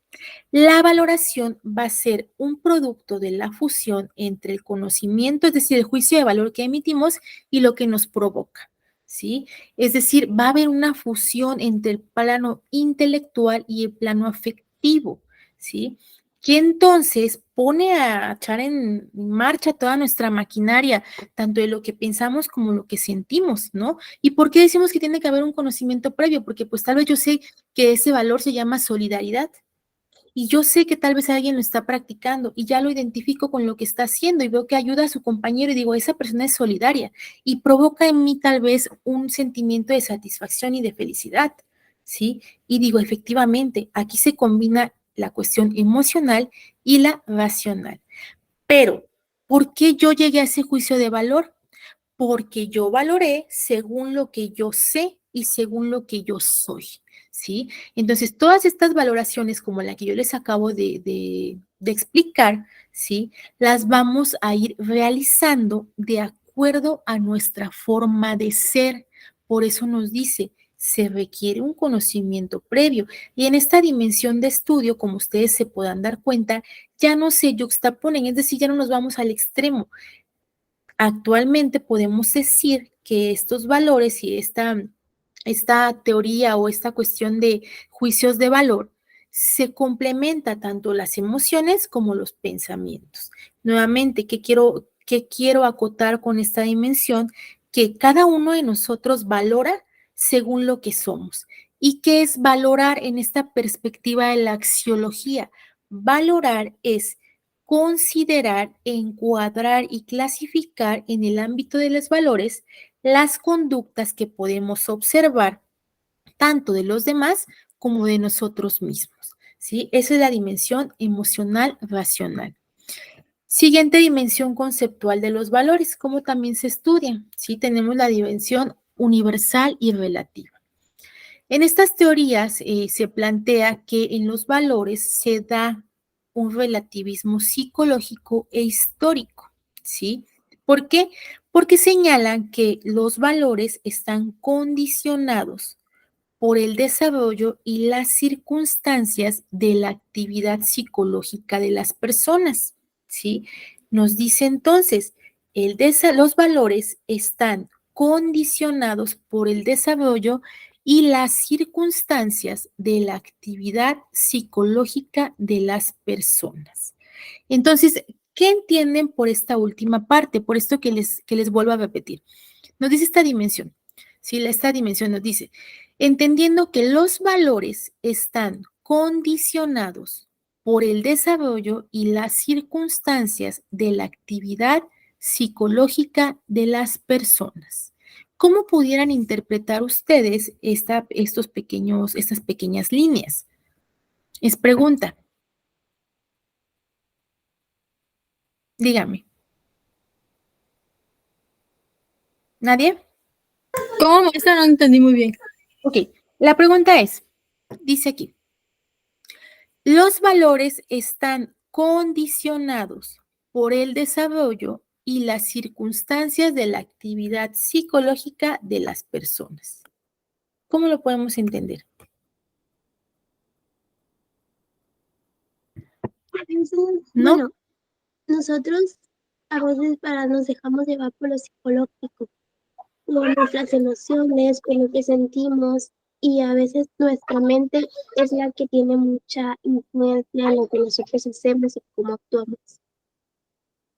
La valoración va a ser un producto de la fusión entre el conocimiento, es decir, el juicio de valor que emitimos y lo que nos provoca, ¿sí? Es decir, va a haber una fusión entre el plano intelectual y el plano afectivo, ¿sí? Que entonces pone a echar en marcha toda nuestra maquinaria, tanto de lo que pensamos como lo que sentimos, ¿no? ¿Y por qué decimos que tiene que haber un conocimiento previo? Porque pues tal vez yo sé que ese valor se llama solidaridad, y yo sé que tal vez alguien lo está practicando y ya lo identifico con lo que está haciendo y veo que ayuda a su compañero y digo, esa persona es solidaria y provoca en mí tal vez un sentimiento de satisfacción y de felicidad, ¿sí? Y digo, efectivamente, aquí se combina la cuestión emocional y la racional. Pero, ¿por qué yo llegué a ese juicio de valor? Porque yo valoré según lo que yo sé y según lo que yo soy, ¿sí? Entonces, todas estas valoraciones como la que yo les acabo de explicar, ¿sí? Las vamos a ir realizando de acuerdo a nuestra forma de ser. Por eso nos dice, se requiere un conocimiento previo. Y en esta dimensión de estudio, como ustedes se puedan dar cuenta, ya no se yuxtaponen, es decir, ya no nos vamos al extremo. Actualmente podemos decir que estos valores y esta teoría o esta cuestión de juicios de valor se complementa tanto las emociones como los pensamientos. Nuevamente, qué quiero acotar con esta dimensión? Que cada uno de nosotros valora según lo que somos. ¿Y qué es valorar en esta perspectiva de la axiología? Valorar es considerar, encuadrar y clasificar en el ámbito de los valores las conductas que podemos observar tanto de los demás como de nosotros mismos, ¿sí? Esa es la dimensión emocional racional. Siguiente dimensión conceptual de los valores, como también se estudia, ¿sí? Tenemos la dimensión universal y relativa. En estas teorías se plantea que en los valores se da un relativismo psicológico e histórico, ¿sí? ¿Por qué? Porque señalan que los valores están condicionados por el desarrollo y las circunstancias de la actividad psicológica de las personas, ¿sí? Nos dice entonces, los valores están condicionados por el desarrollo y las circunstancias de la actividad psicológica de las personas. Entonces, ¿qué entienden por esta última parte? Por esto que les vuelvo a repetir. Nos dice esta dimensión, ¿sí? Esta dimensión nos dice, entendiendo que los valores están condicionados por el desarrollo y las circunstancias de la actividad psicológica de las personas. ¿Cómo pudieran interpretar ustedes estas pequeñas líneas? Es pregunta. Dígame. ¿Nadie? ¿Cómo, maestra? No entendí muy bien. Ok, la pregunta es, dice aquí, los valores están condicionados por el desarrollo y las circunstancias de la actividad psicológica de las personas. ¿Cómo lo podemos entender? ¿No? Bueno, nosotros a veces nos dejamos llevar por lo psicológico, por nuestras emociones, por lo que sentimos, y a veces nuestra mente es la que tiene mucha influencia en lo que nosotros hacemos y cómo actuamos.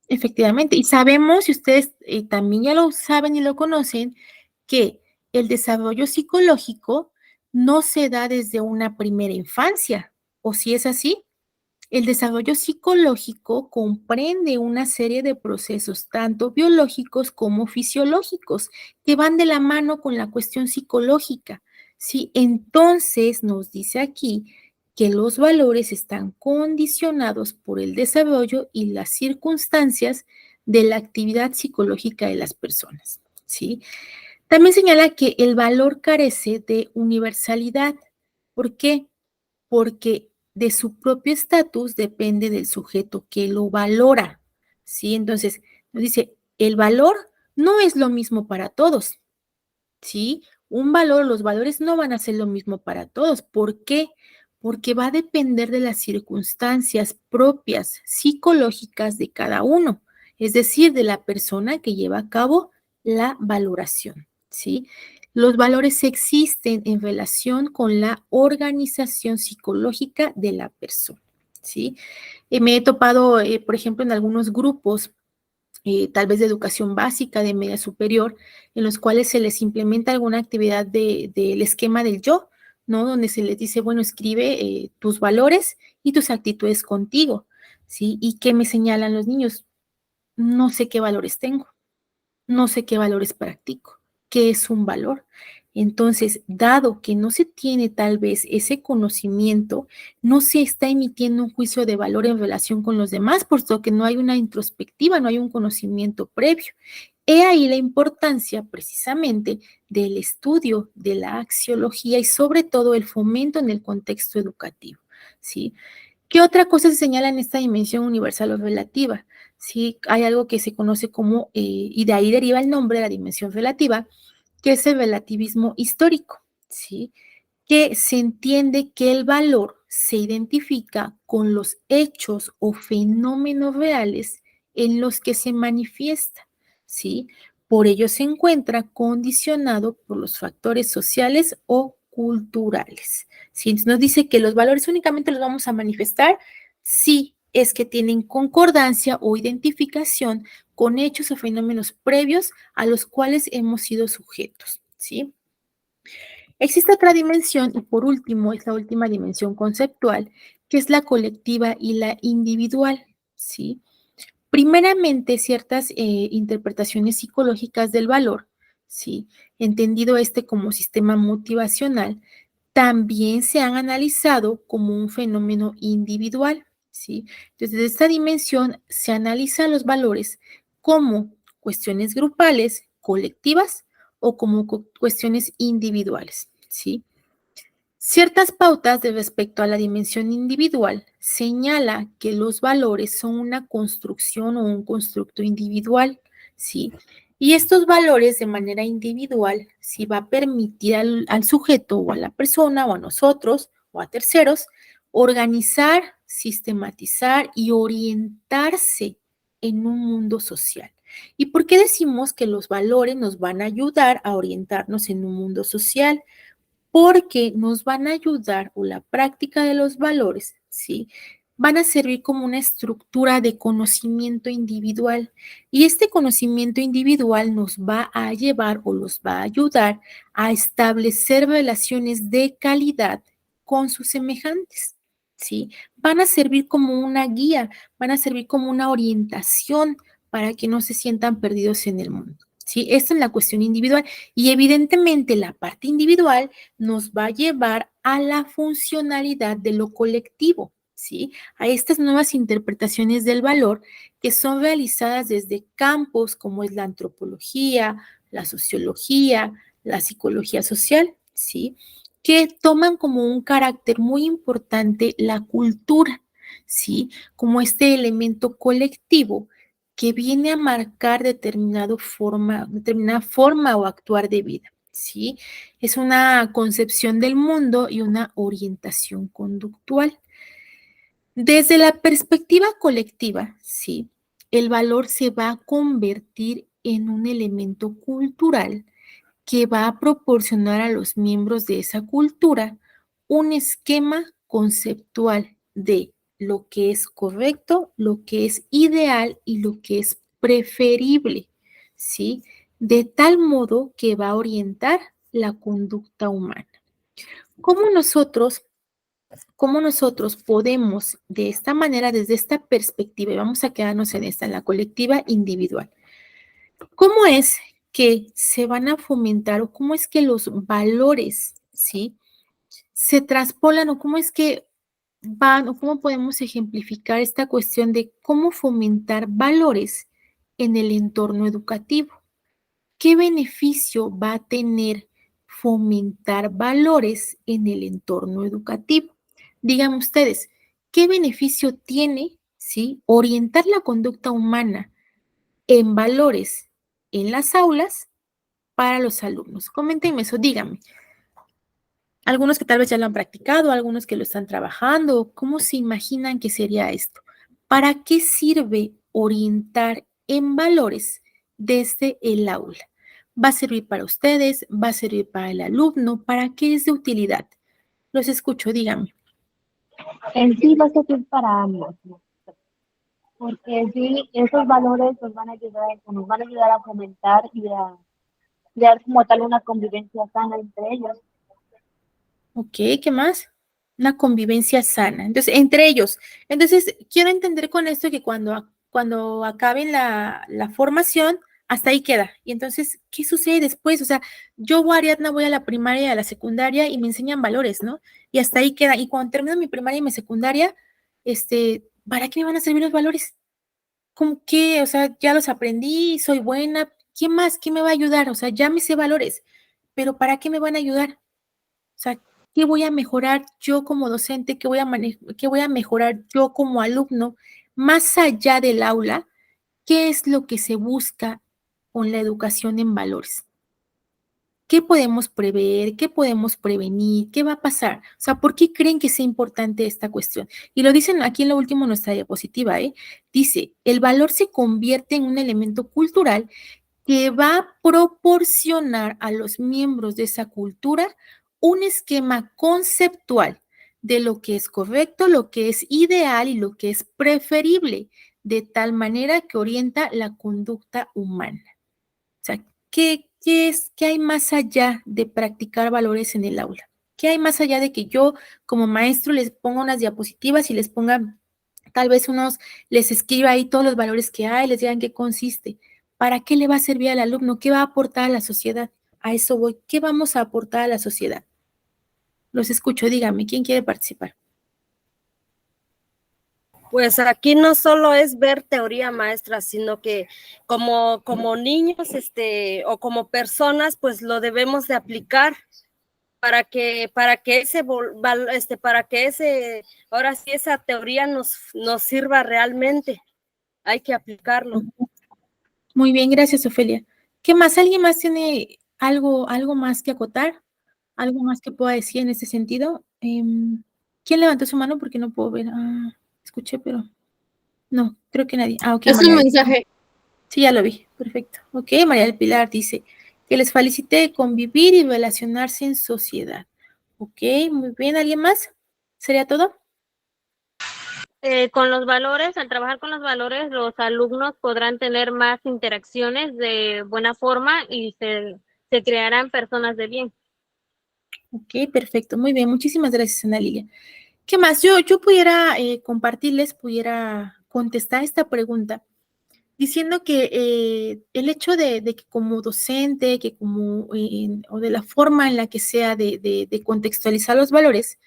Efectivamente, y sabemos, y ustedes también ya lo saben y lo conocen, que el desarrollo psicológico no se da desde una primera infancia, ¿o si es así? El desarrollo psicológico comprende una serie de procesos, tanto biológicos como fisiológicos, que van de la mano con la cuestión psicológica, ¿sí? Entonces nos dice aquí que los valores están condicionados por el desarrollo y las circunstancias de la actividad psicológica de las personas, ¿sí? También señala que el valor carece de universalidad. ¿Por qué? Porque de su propio estatus depende del sujeto que lo valora, ¿sí? Entonces, nos dice, el valor no es lo mismo para todos, ¿sí? Los valores no van a ser lo mismo para todos. ¿Por qué? Porque va a depender de las circunstancias propias psicológicas de cada uno, es decir, de la persona que lleva a cabo la valoración, ¿sí? Los valores existen en relación con la organización psicológica de la persona, ¿sí? Me he topado, por ejemplo, en algunos grupos, tal vez de educación básica, de media superior, en los cuales se les implementa alguna actividad del esquema del yo, ¿no? Donde se les dice, bueno, escribe tus valores y tus actitudes contigo, ¿sí? ¿Y qué me señalan los niños? No sé qué valores tengo, no sé qué valores practico, qué es un valor. Entonces, dado que no se tiene tal vez ese conocimiento, no se está emitiendo un juicio de valor en relación con los demás, puesto que no hay una introspectiva, no hay un conocimiento previo. He ahí la importancia precisamente del estudio de la axiología y sobre todo el fomento en el contexto educativo, ¿sí? ¿Qué otra cosa se señala en esta dimensión universal o relativa? Sí, hay algo que se conoce como, y de ahí deriva el nombre, la dimensión relativa, que es el relativismo histórico, ¿sí? Que se entiende que el valor se identifica con los hechos o fenómenos reales en los que se manifiesta, ¿sí? Por ello se encuentra condicionado por los factores sociales o culturales. ¿Sí? Nos dice que los valores únicamente los vamos a manifestar si es que tienen concordancia o identificación con hechos o fenómenos previos a los cuales hemos sido sujetos, ¿sí? Existe otra dimensión y por último es la última dimensión conceptual, que es la colectiva y la individual, ¿sí? Primeramente, ciertas interpretaciones psicológicas del valor, ¿sí? Entendido este como sistema motivacional, también se han analizado como un fenómeno individual, ¿sí? Entonces, desde esta dimensión se analizan los valores como cuestiones grupales, colectivas o como cuestiones individuales, ¿sí? Ciertas pautas de respecto a la dimensión individual señala que los valores son una construcción o un constructo individual, ¿sí? Y estos valores de manera individual, sí va a permitir al sujeto o a la persona o a nosotros o a terceros organizar, sistematizar y orientarse en un mundo social. ¿Y por qué decimos que los valores nos van a ayudar a orientarnos en un mundo social? Porque nos van a ayudar, o la práctica de los valores, ¿sí? Van a servir como una estructura de conocimiento individual y este conocimiento individual nos va a llevar o los va a ayudar a establecer relaciones de calidad con sus semejantes, ¿sí? Van a servir como una guía, van a servir como una orientación para que no se sientan perdidos en el mundo, ¿sí? Esta es la cuestión individual y evidentemente la parte individual nos va a llevar a la funcionalidad de lo colectivo, ¿sí? A estas nuevas interpretaciones del valor que son realizadas desde campos como es la antropología, la sociología, la psicología social, ¿sí? Que toman como un carácter muy importante la cultura, ¿sí? Como este elemento colectivo que viene a marcar determinada forma o actuar de vida, ¿sí? Es una concepción del mundo y una orientación conductual. Desde la perspectiva colectiva, ¿sí? El valor se va a convertir en un elemento cultural que va a proporcionar a los miembros de esa cultura un esquema conceptual de lo que es correcto, lo que es ideal y lo que es preferible, ¿sí? De tal modo que va a orientar la conducta humana. ¿Cómo nosotros podemos de esta manera, desde esta perspectiva, y vamos a quedarnos en esta, en la colectiva individual, cómo es que se van a fomentar o cómo es que los valores, ¿sí? Se traspolan o cómo es que van o cómo podemos ejemplificar esta cuestión de cómo fomentar valores en el entorno educativo? ¿Qué beneficio va a tener fomentar valores en el entorno educativo? Digan ustedes, ¿qué beneficio tiene, ¿sí? Orientar la conducta humana en valores en las aulas para los alumnos? Coméntenme eso, díganme. Algunos que tal vez ya lo han practicado, algunos que lo están trabajando, ¿cómo se imaginan que sería esto? ¿Para qué sirve orientar en valores desde el aula? ¿Va a servir para ustedes? ¿Va a servir para el alumno? ¿Para qué es de utilidad? Los escucho, díganme. En sí va a servir para ambos, ¿no? Porque en sí esos valores nos van a ayudar a fomentar y a crear como tal una convivencia sana entre ellos. Ok, ¿qué más? Una convivencia sana. Entonces, entre ellos. Entonces, quiero entender con esto que cuando acaben la formación, hasta ahí queda. Y entonces, ¿qué sucede después? O sea, yo, Ariadna, voy a la primaria y a la secundaria y me enseñan valores, ¿no? Y hasta ahí queda. Y cuando termino mi primaria y mi secundaria, ¿para qué me van a servir los valores? ¿Cómo que? O sea, ya los aprendí, soy buena. ¿Qué más? ¿Qué me va a ayudar? O sea, ya me sé valores, pero ¿para qué me van a ayudar? O sea, ¿qué voy a mejorar yo como docente? ¿Qué voy a mejorar yo como alumno? Más allá del aula, ¿qué es lo que se busca con la educación en valores? ¿Qué podemos prever? ¿Qué podemos prevenir? ¿Qué va a pasar? O sea, ¿por qué creen que sea importante esta cuestión? Y lo dicen aquí en lo último en nuestra diapositiva, ¿eh? Dice, el valor se convierte en un elemento cultural que va a proporcionar a los miembros de esa cultura un esquema conceptual de lo que es correcto, lo que es ideal y lo que es preferible, de tal manera que orienta la conducta humana. O sea, ¿qué hay más allá de practicar valores en el aula? ¿Qué hay más allá de que yo como maestro les ponga unas diapositivas y les ponga tal vez les escriba ahí todos los valores que hay, les digan qué consiste? ¿Para qué le va a servir al alumno? ¿Qué va a aportar a la sociedad? A eso voy. ¿Qué vamos a aportar a la sociedad? Los escucho, dígame, ¿quién quiere participar? Pues aquí no solo es ver teoría, maestra, sino que como niños, o como personas, pues lo debemos de aplicar para que ahora sí esa teoría nos sirva realmente. Hay que aplicarlo. Muy bien, gracias, Ofelia. ¿Qué más? ¿Alguien más tiene algo más que acotar? ¿Algo más que pueda decir en este sentido? ¿Quién levantó su mano? Porque no puedo ver. Escuché, pero no, creo que nadie. Ok, Es un María. mensaje. Sí, ya lo vi. Perfecto. Ok, María del Pilar dice que les felicite de convivir y relacionarse en sociedad. Ok, muy bien. ¿Alguien más? ¿Sería todo? Con los valores, al trabajar con los valores, los alumnos podrán tener más interacciones de buena forma y se crearán personas de bien. Ok, perfecto. Muy bien. Muchísimas gracias, Ana Lilia. ¿Qué más? Yo pudiera compartirles, pudiera contestar esta pregunta diciendo que el hecho de que como docente, que o de la forma en la que sea de contextualizar los valores,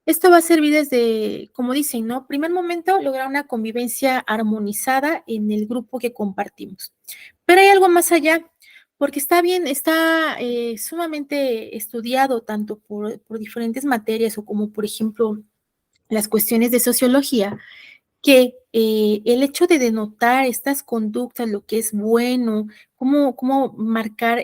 esto va a servir desde, como dicen, ¿no? Primer momento, lograr una convivencia armonizada en el grupo que compartimos. Pero hay algo más allá, porque está sumamente estudiado tanto por diferentes materias o como, por ejemplo, las cuestiones de sociología, que el hecho de denotar estas conductas, lo que es bueno, cómo marcar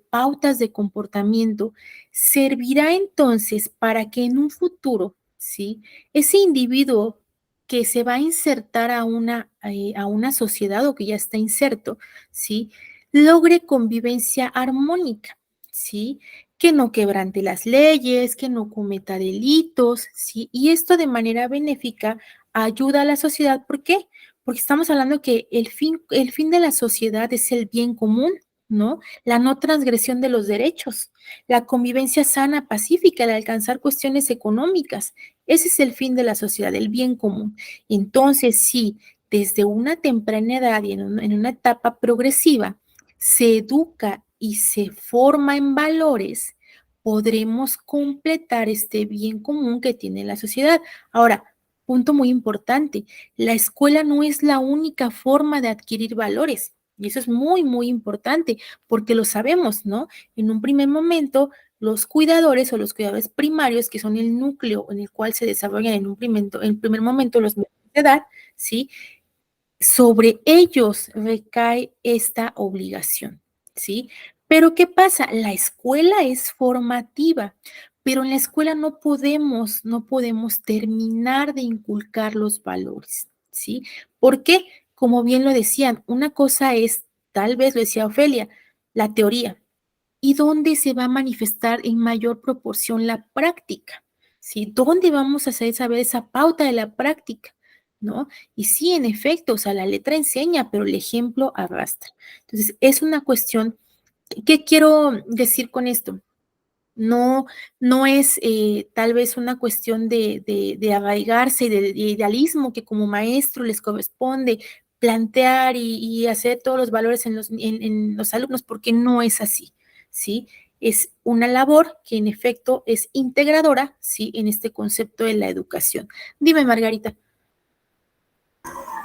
pautas de comportamiento, servirá entonces para que en un futuro, ¿sí? Ese individuo que se va a insertar a una sociedad o que ya está inserto, ¿sí? Logre convivencia armónica, ¿sí? Que no quebrante las leyes, que no cometa delitos, ¿sí? Y esto de manera benéfica ayuda a la sociedad. ¿Por qué? Porque estamos hablando que el fin de la sociedad es el bien común, ¿no? La no transgresión de los derechos, la convivencia sana, pacífica, el alcanzar cuestiones económicas. Ese es el fin de la sociedad, el bien común. Entonces, sí, desde una temprana edad y en una etapa progresiva, se educa y se forma en valores, podremos completar este bien común que tiene la sociedad. Ahora, punto muy importante, la escuela no es la única forma de adquirir valores. Y eso es muy, muy importante, porque lo sabemos, ¿no? En un primer momento, los cuidadores o los cuidadores primarios, que son el núcleo en el cual se desarrollan en primer momento los menores de edad, ¿sí? Sobre ellos recae esta obligación, ¿sí? Pero ¿qué pasa? La escuela es formativa, pero en la escuela no podemos terminar de inculcar los valores, ¿sí? Porque, como bien lo decían, una cosa es, tal vez lo decía Ofelia, la teoría, ¿Y dónde se va a manifestar en mayor proporción la práctica? ¿Sí? ¿Dónde vamos a hacer saber esa pauta de la práctica? ¿No? Y sí, en efecto, o sea, la letra enseña, pero el ejemplo arrastra. Entonces, es una cuestión. ¿Qué quiero decir con esto? No, no es tal vez una cuestión de arraigarse y de idealismo que como maestro les corresponde plantear y hacer todos los valores en los alumnos, porque no es así, ¿sí? Es una labor que en efecto es integradora, ¿sí? En este concepto de la educación. Dime, Margarita.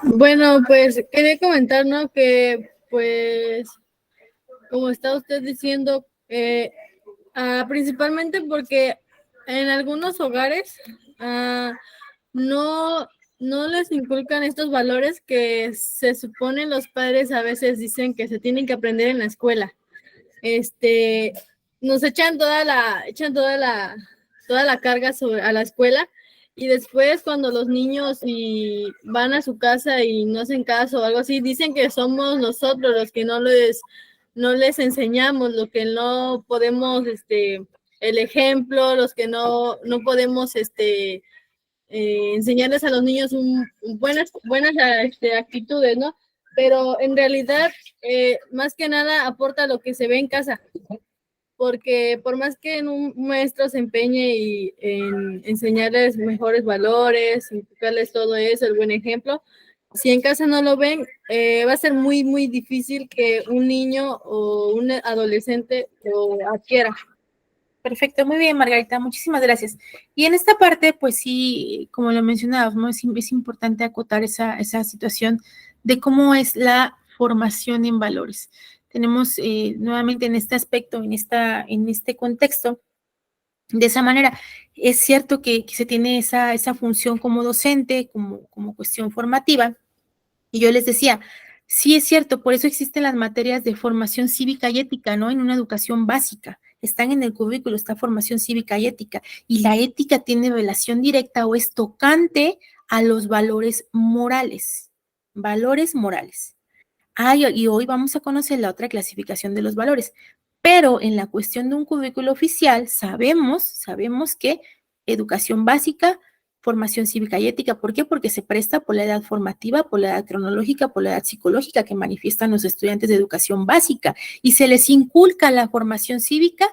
Bueno, pues quería comentar, ¿no? Que pues, como está usted diciendo, principalmente porque en algunos hogares no, no les inculcan estos valores que se supone los padres a veces dicen que se tienen que aprender en la escuela. Nos echan toda la carga a la escuela, y después cuando los niños van a su casa y no hacen caso o algo así, dicen que somos nosotros los que no les enseñamos, lo que no podemos, el ejemplo, los que no podemos, enseñarles a los niños buenas actitudes, ¿no? Pero en realidad, más que nada aporta lo que se ve en casa, porque por más que un maestro se empeñe en enseñarles mejores valores, inculcarles todo eso, el buen ejemplo, si en casa no lo ven, va a ser muy, muy difícil que un niño o un adolescente lo adquiera. Perfecto, muy bien, Margarita, muchísimas gracias. Y en esta parte, pues sí, como lo mencionabas, ¿no? Es importante acotar esa situación de cómo es la formación en valores. Tenemos nuevamente en este aspecto, en este contexto, de esa manera, es cierto que se tiene esa función como docente, como cuestión formativa, y yo les decía, sí es cierto, por eso existen las materias de formación cívica y ética, ¿no? En una educación básica, están en el currículo, está formación cívica y ética, y la ética tiene relación directa o es tocante a los valores morales, valores morales. Y hoy vamos a conocer la otra clasificación de los valores, pero en la cuestión de un currículo oficial sabemos que educación básica, formación cívica y ética. ¿Por qué? Porque se presta por la edad formativa, por la edad cronológica, por la edad psicológica que manifiestan los estudiantes de educación básica y se les inculca la formación cívica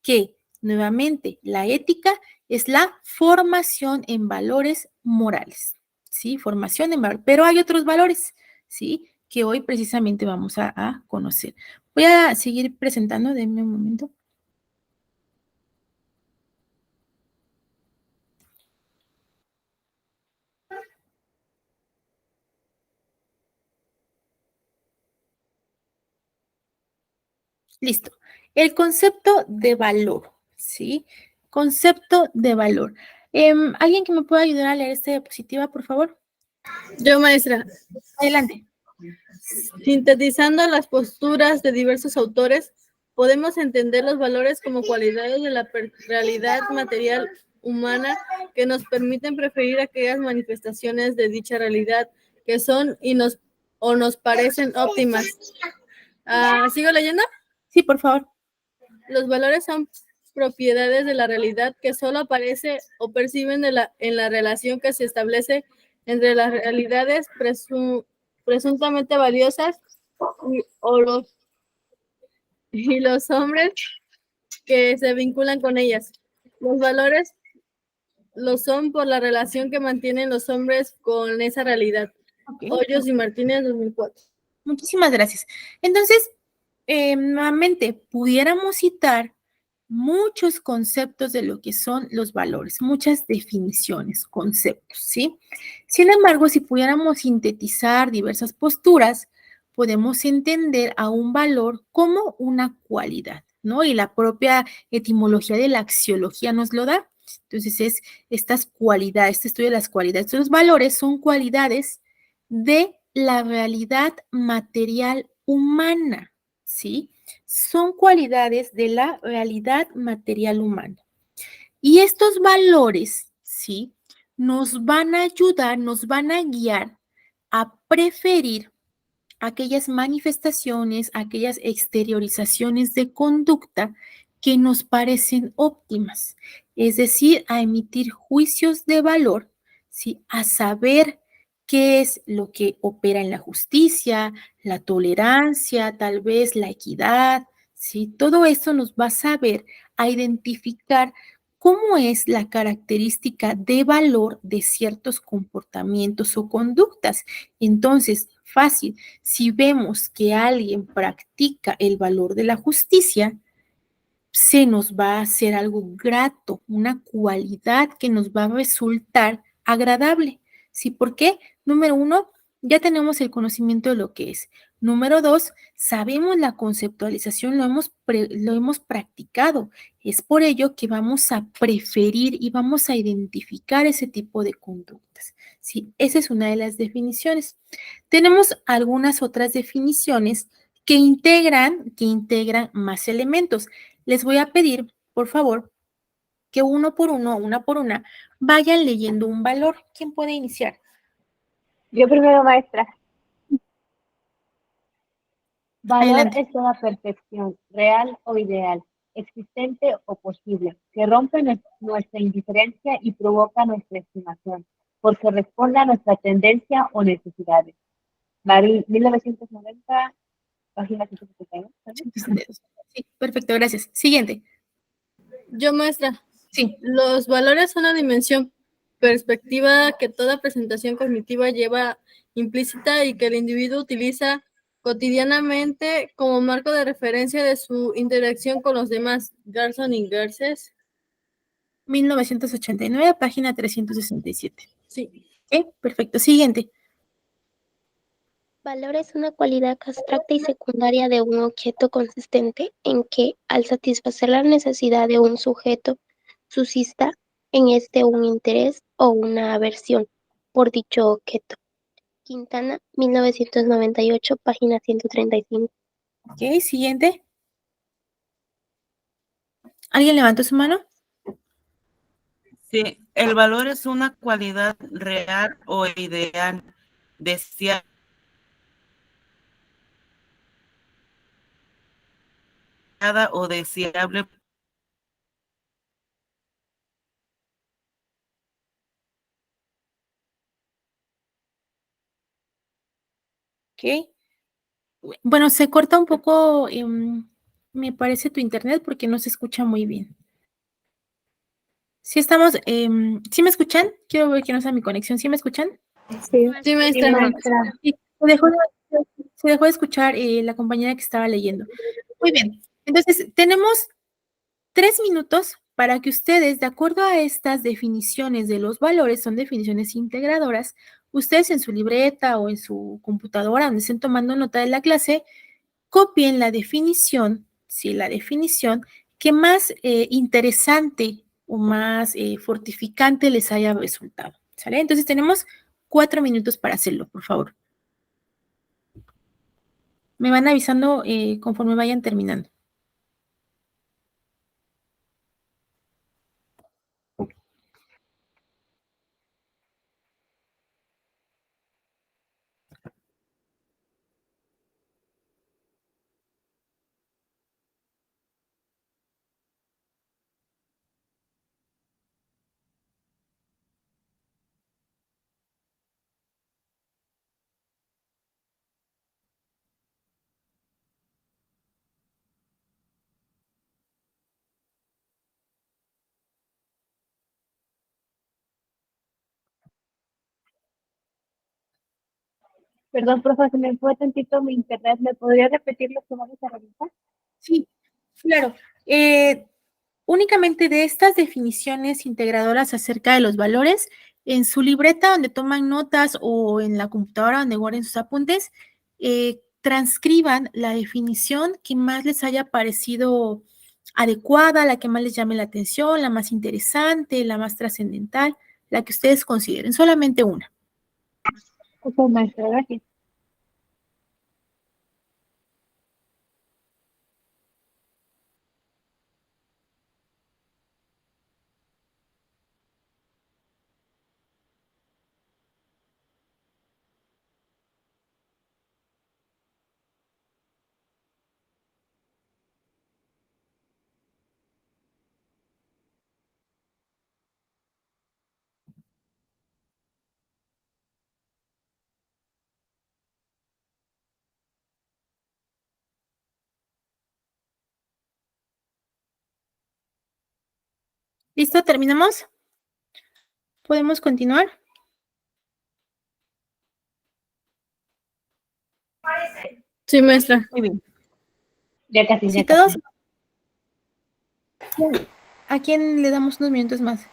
que, nuevamente, la ética es la formación en valores morales, ¿sí? Formación en valores, pero hay otros valores, ¿sí? Que hoy precisamente vamos a conocer. Voy a seguir presentando, denme un momento. Listo. El concepto de valor, ¿sí? Concepto de valor. ¿Alguien que me pueda ayudar a leer esta diapositiva, por favor? Yo, maestra. Adelante. Sintetizando las posturas de diversos autores, podemos entender los valores como cualidades de la realidad material humana que nos permiten preferir aquellas manifestaciones de dicha realidad que son nos parecen óptimas. ¿Sigo leyendo? Sí, por favor. Los valores son propiedades de la realidad que solo aparece o perciben en la relación que se establece entre las realidades presuntamente valiosas y los hombres que se vinculan con ellas. Los valores lo son por la relación que mantienen los hombres con esa realidad. Okay. Hoyos y Martínez, 2004. Muchísimas gracias. Entonces, nuevamente, pudiéramos citar muchos conceptos de lo que son los valores, muchas definiciones, conceptos, ¿sí? Sin embargo, si pudiéramos sintetizar diversas posturas, podemos entender a un valor como una cualidad, ¿no? Y la propia etimología de la axiología nos lo da. Entonces, estas cualidades, este estudio de las cualidades, los valores son cualidades de la realidad material humana, ¿sí? Son cualidades de la realidad material humana. Y estos valores, ¿sí? Nos van a ayudar, nos van a guiar a preferir aquellas manifestaciones, aquellas exteriorizaciones de conducta que nos parecen óptimas, es decir, a emitir juicios de valor, ¿sí? A saber qué es lo que opera en la justicia, la tolerancia, tal vez la equidad, ¿sí? Todo eso nos va a saber a identificar cómo es la característica de valor de ciertos comportamientos o conductas. Entonces, fácil, si vemos que alguien practica el valor de la justicia, se nos va a hacer algo grato, una cualidad que nos va a resultar agradable. ¿Sí? ¿Por qué? Número uno, ya tenemos el conocimiento de lo que es. Número dos, sabemos la conceptualización, lo hemos practicado. Es por ello que vamos a preferir y vamos a identificar ese tipo de conductas. Sí, esa es una de las definiciones. Tenemos algunas otras definiciones que integran más elementos. Les voy a pedir, por favor, que uno por uno, una por una, vayan leyendo un valor. ¿Quién puede iniciar? Yo primero, maestra. Valor Adelante. es toda perfección, real o ideal, existente o posible, que rompe nuestra indiferencia y provoca nuestra estimación, porque responde a nuestra tendencia o necesidades. 1990, página 171. Sí, perfecto, gracias. Siguiente. Yo, maestra, Sí. los valores son una dimensión perspectiva que toda presentación cognitiva lleva implícita y que el individuo utiliza cotidianamente como marco de referencia de su interacción con los demás. Garson y Garces. 1989, página 367. Sí. Ok, perfecto. Siguiente. Valor es una cualidad abstracta y secundaria de un objeto consistente en que, al satisfacer la necesidad de un sujeto, suscita en este un interés o una aversión por dicho objeto. Quintana, 1998, página 135. Ok, siguiente. ¿Alguien levantó su mano? Sí, el valor es una cualidad real o ideal, deseada o deseable. Ok. Bueno, se corta un poco, me parece tu internet porque no se escucha muy bien. Sí estamos, ¿sí me escuchan? Quiero ver que no sea mi conexión. ¿Sí me escuchan? Sí. Sí, Sí, maestra. maestra. Sí, se dejó de escuchar la compañera que estaba leyendo. Muy bien. Entonces, tenemos 3 minutos para que ustedes, de acuerdo a estas definiciones de los valores, son definiciones integradoras, ustedes en su libreta o en su computadora, donde estén tomando nota de la clase, copien la definición, sí, la definición que más interesante o más fortificante les haya resultado. ¿Sale? Entonces tenemos 4 minutos para hacerlo, por favor. Me van avisando conforme vayan terminando. Perdón, profe, se me fue tantito mi internet. ¿Me podría repetir lo que vamos a realizar? Sí, claro. Únicamente de estas definiciones integradoras acerca de los valores, en su libreta donde toman notas o en la computadora donde guarden sus apuntes, transcriban la definición que más les haya parecido adecuada, la que más les llame la atención, la más interesante, la más trascendental, la que ustedes consideren, solamente una. Ok, maestra, gracias. ¿Listo? ¿Terminamos? ¿Podemos continuar? Sí, maestra. Muy bien. Ya casi, ¿Sí ya casi. todos? ¿A quién le damos unos minutos más?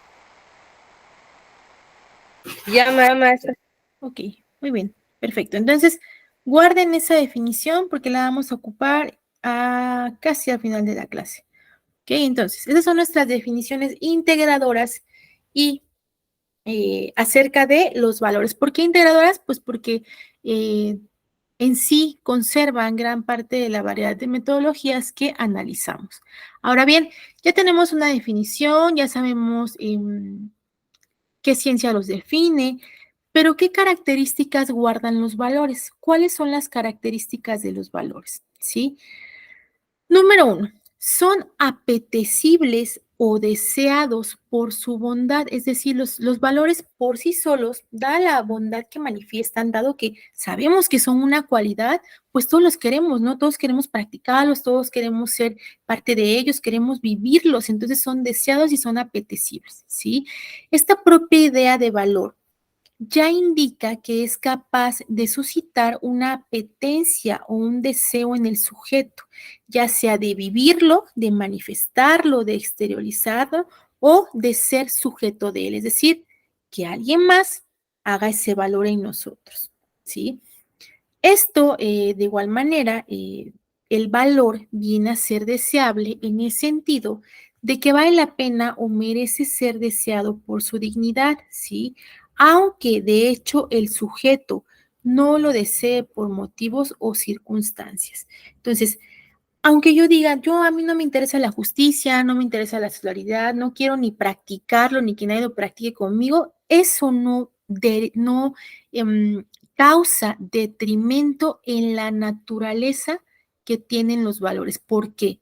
Ya, maestra. Ok, muy bien, perfecto. Entonces, guarden esa definición porque la vamos a ocupar casi al final de la clase. Ok, entonces, esas son nuestras definiciones integradoras y acerca de los valores. ¿Por qué integradoras? Pues porque en sí conservan gran parte de la variedad de metodologías que analizamos. Ahora bien, ya tenemos una definición, ya sabemos qué ciencia los define, pero ¿qué características guardan los valores? ¿Cuáles son las características de los valores? ¿Sí? Número 1, son apetecibles o deseados por su bondad, es decir, los valores por sí solos, dada la bondad que manifiestan, dado que sabemos que son una cualidad, pues todos los queremos, ¿no? Todos queremos practicarlos, todos queremos ser parte de ellos, queremos vivirlos, entonces son deseados y son apetecibles, ¿sí? Esta propia idea de valor ya indica que es capaz de suscitar una apetencia o un deseo en el sujeto, ya sea de vivirlo, de manifestarlo, de exteriorizarlo o de ser sujeto de él, es decir, que alguien más haga ese valor en nosotros, ¿sí? Esto, de igual manera, el valor viene a ser deseable en el sentido de que vale la pena o merece ser deseado por su dignidad, ¿sí? Aunque de hecho el sujeto no lo desee por motivos o circunstancias. Entonces, aunque yo diga, a mí no me interesa la justicia, no me interesa la solidaridad, no quiero ni practicarlo, ni que nadie lo practique conmigo, eso no causa detrimento en la naturaleza que tienen los valores. ¿Por qué?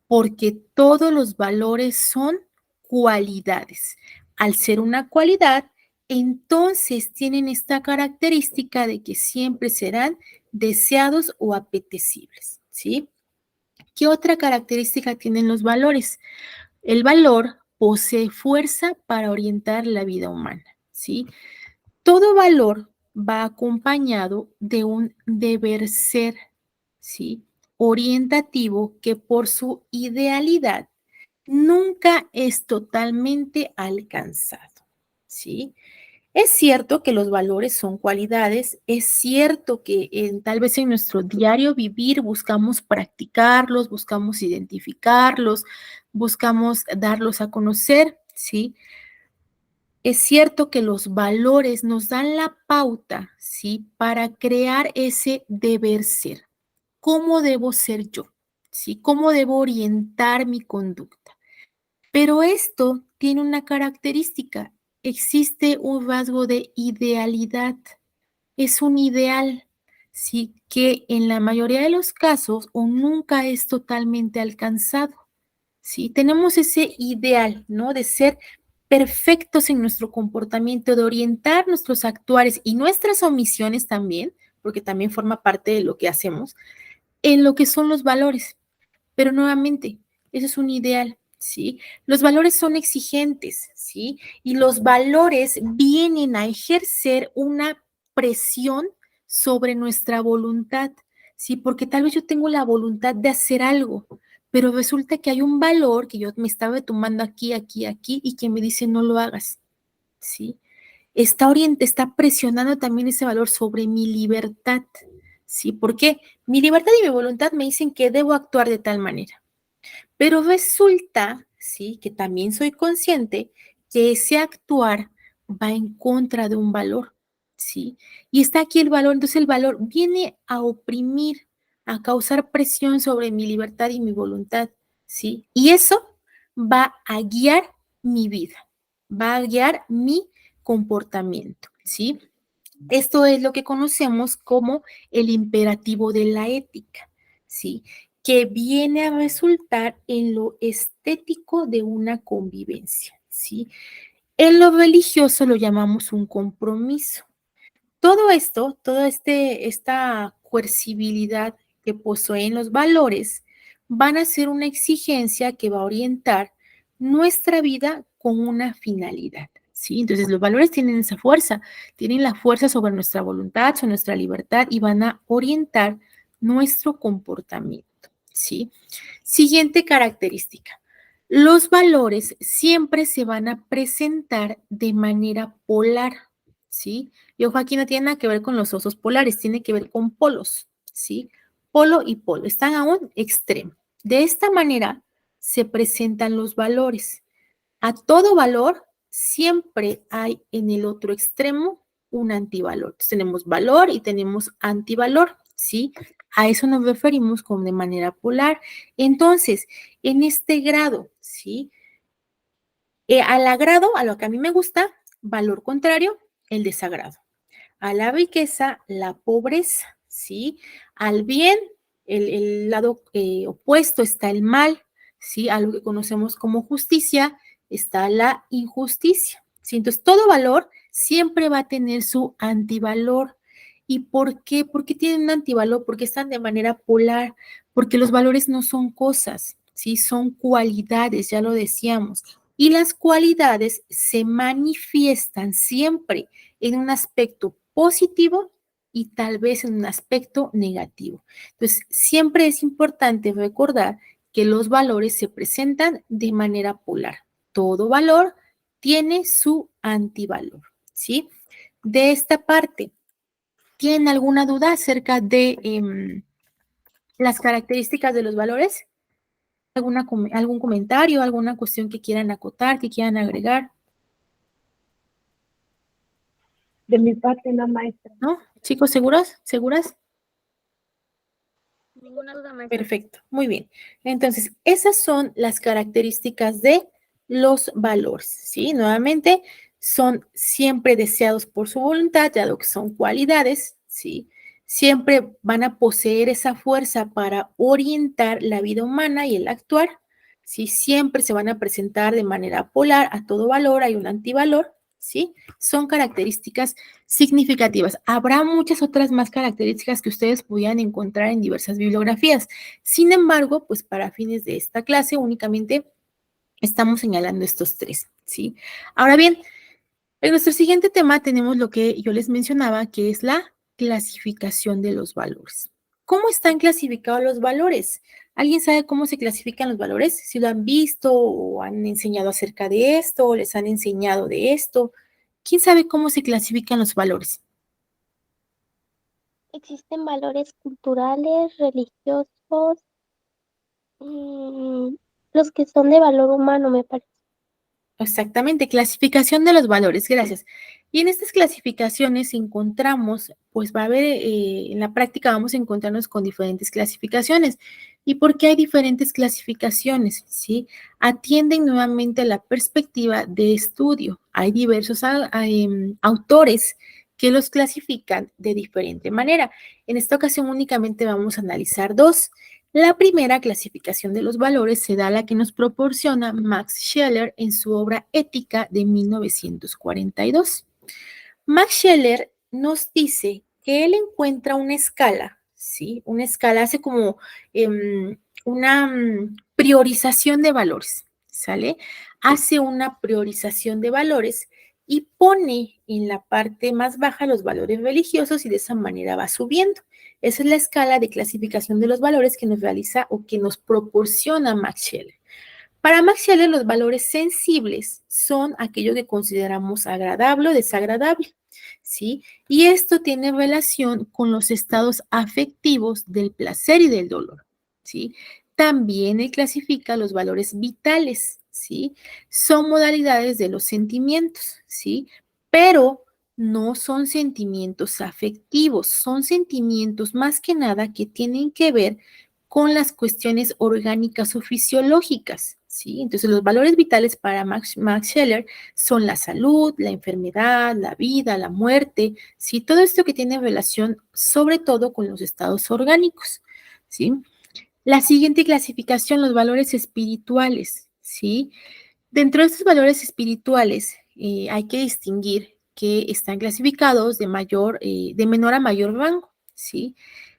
Porque todos los valores son cualidades. Al ser una cualidad, entonces tienen esta característica de que siempre serán deseados o apetecibles, ¿sí? ¿Qué otra característica tienen los valores? El valor posee fuerza para orientar la vida humana, ¿sí? Todo valor va acompañado de un deber ser, ¿sí? Orientativo que por su idealidad nunca es totalmente alcanzado, ¿sí? Es cierto que los valores son cualidades, es cierto que tal vez en nuestro diario vivir buscamos practicarlos, buscamos identificarlos, buscamos darlos a conocer, ¿sí? Es cierto que los valores nos dan la pauta, ¿sí? Para crear ese deber ser. ¿Cómo debo ser yo? ¿Sí? ¿Cómo debo orientar mi conducta? Pero esto tiene una característica. Existe un rasgo de idealidad. Es un ideal, sí, que en la mayoría de los casos o nunca es totalmente alcanzado. Sí, tenemos ese ideal, ¿no? De ser perfectos en nuestro comportamiento, de orientar nuestros actuares y nuestras omisiones también, porque también forma parte de lo que hacemos, en lo que son los valores. Pero nuevamente, eso es un ideal, ¿sí? Los valores son exigentes, ¿sí? Y los valores vienen a ejercer una presión sobre nuestra voluntad, ¿sí? Porque tal vez yo tengo la voluntad de hacer algo, pero resulta que hay un valor que yo me estaba tomando aquí, aquí, aquí, y que me dice no lo hagas, ¿sí? Está presionando también ese valor sobre mi libertad, ¿sí? Porque mi libertad y mi voluntad me dicen que debo actuar de tal manera. Pero resulta, sí, que también soy consciente que ese actuar va en contra de un valor, ¿sí? Y está aquí el valor, entonces el valor viene a oprimir, a causar presión sobre mi libertad y mi voluntad, ¿sí? Y eso va a guiar mi vida, va a guiar mi comportamiento, ¿sí? Esto es lo que conocemos como el imperativo de la ética, ¿sí? Que viene a resultar en lo estético de una convivencia, ¿sí? En lo religioso lo llamamos un compromiso. Todo esto, esta coercibilidad que poseen los valores, van a ser una exigencia que va a orientar nuestra vida con una finalidad, ¿sí? Entonces, los valores tienen esa fuerza, tienen la fuerza sobre nuestra voluntad, sobre nuestra libertad y van a orientar nuestro comportamiento, ¿sí? Siguiente característica. Los valores siempre se van a presentar de manera polar, ¿sí? Y ojo, aquí no tiene nada que ver con los osos polares, tiene que ver con polos, ¿sí? Polo y polo, están a un extremo. De esta manera se presentan los valores. A todo valor siempre hay en el otro extremo un antivalor. Entonces, tenemos valor y tenemos antivalor, ¿sí? A eso nos referimos como de manera polar. Entonces, en este grado, ¿sí? Al agrado, a lo que a mí me gusta, valor contrario, el desagrado. A la riqueza, la pobreza, ¿sí? Al bien, el lado opuesto está el mal, ¿sí? A lo que conocemos como justicia está la injusticia, ¿sí? Entonces, todo valor siempre va a tener su antivalor. ¿Y por qué? ¿Por qué tienen un antivalor? Porque están de manera polar, porque los valores no son cosas, ¿sí? Son cualidades, ya lo decíamos. Y las cualidades se manifiestan siempre en un aspecto positivo y tal vez en un aspecto negativo. Entonces, siempre es importante recordar que los valores se presentan de manera polar. Todo valor tiene su antivalor, ¿sí? De esta parte, ¿tienen alguna duda acerca de las características de los valores? ¿Algún comentario, alguna cuestión que quieran acotar, que quieran agregar? De mi parte, no, maestra. ¿No? Chicos, ¿seguros? ¿Seguras? Ninguna duda, maestra. Perfecto, muy bien. Entonces, esas son las características de los valores, ¿sí? Nuevamente, son siempre deseados por su voluntad, dado que son cualidades, ¿sí? Siempre van a poseer esa fuerza para orientar la vida humana y el actuar, ¿sí? Siempre se van a presentar de manera polar, a todo valor hay un antivalor, ¿sí? Son características significativas. Habrá muchas otras más características que ustedes pudieran encontrar en diversas bibliografías. Sin embargo, pues para fines de esta clase únicamente estamos señalando estos tres, ¿sí? Ahora bien, en nuestro siguiente tema tenemos lo que yo les mencionaba, que es la clasificación de los valores. ¿Cómo están clasificados los valores? ¿Alguien sabe cómo se clasifican los valores? Si lo han visto o han enseñado acerca de esto o les han enseñado de esto. ¿Quién sabe cómo se clasifican los valores? Existen valores culturales, religiosos, los que son de valor humano, me parece. Exactamente, clasificación de los valores, gracias. Y en estas clasificaciones encontramos, pues va a haber, en la práctica vamos a encontrarnos con diferentes clasificaciones. ¿Y por qué hay diferentes clasificaciones? ¿Sí? Atienden nuevamente a la perspectiva de estudio. Hay diversos autores que los clasifican de diferente manera. En esta ocasión únicamente vamos a analizar dos. La primera clasificación de los valores se da la que nos proporciona Max Scheler en su obra Ética de 1942. Max Scheler nos dice que él encuentra una escala, ¿sí? Una escala hace como una priorización de valores, ¿sale? Hace una priorización de valores y pone en la parte más baja los valores religiosos y de esa manera va subiendo. Esa es la escala de clasificación de los valores que nos realiza o que nos proporciona Max Scheler. Para Max Scheler, los valores sensibles son aquello que consideramos agradable o desagradable, ¿sí? Y esto tiene relación con los estados afectivos del placer y del dolor, ¿sí? También él clasifica los valores vitales, ¿sí? Son modalidades de los sentimientos, ¿sí? Pero no son sentimientos afectivos, son sentimientos más que nada que tienen que ver con las cuestiones orgánicas o fisiológicas, ¿sí? Entonces, los valores vitales para Max Scheler son la salud, la enfermedad, la vida, la muerte, ¿sí? Todo esto que tiene relación sobre todo con los estados orgánicos, ¿sí? La siguiente clasificación, los valores espirituales, ¿sí? Dentro de estos valores espirituales hay que distinguir que están clasificados de menor a mayor rango, ¿sí?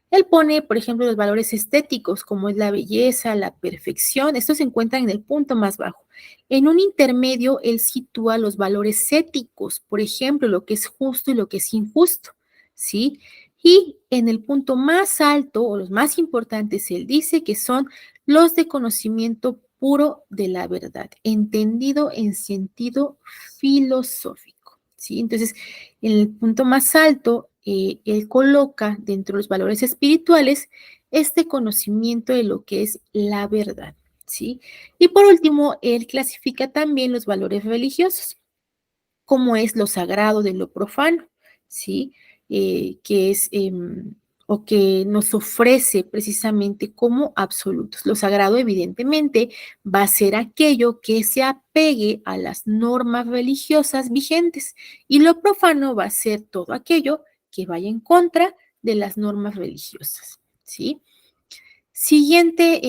Él pone, por ejemplo, los valores estéticos, como es la belleza, la perfección. Estos se encuentran en el punto más bajo. En un intermedio, él sitúa los valores éticos, por ejemplo, lo que es justo y lo que es injusto, ¿sí? Y en el punto más alto, o los más importantes, él dice que son los de conocimiento puro de la verdad, entendido en sentido filosófico, ¿sí? Entonces, en el punto más alto, él coloca dentro de los valores espirituales este conocimiento de lo que es la verdad, ¿sí? Y por último, él clasifica también los valores religiosos, como es lo sagrado de lo profano, ¿sí? Que es o que nos ofrece precisamente como absolutos. Lo sagrado, evidentemente, va a ser aquello que se apegue a las normas religiosas vigentes y lo profano va a ser todo aquello que vaya en contra de las normas religiosas, ¿sí? Siguiente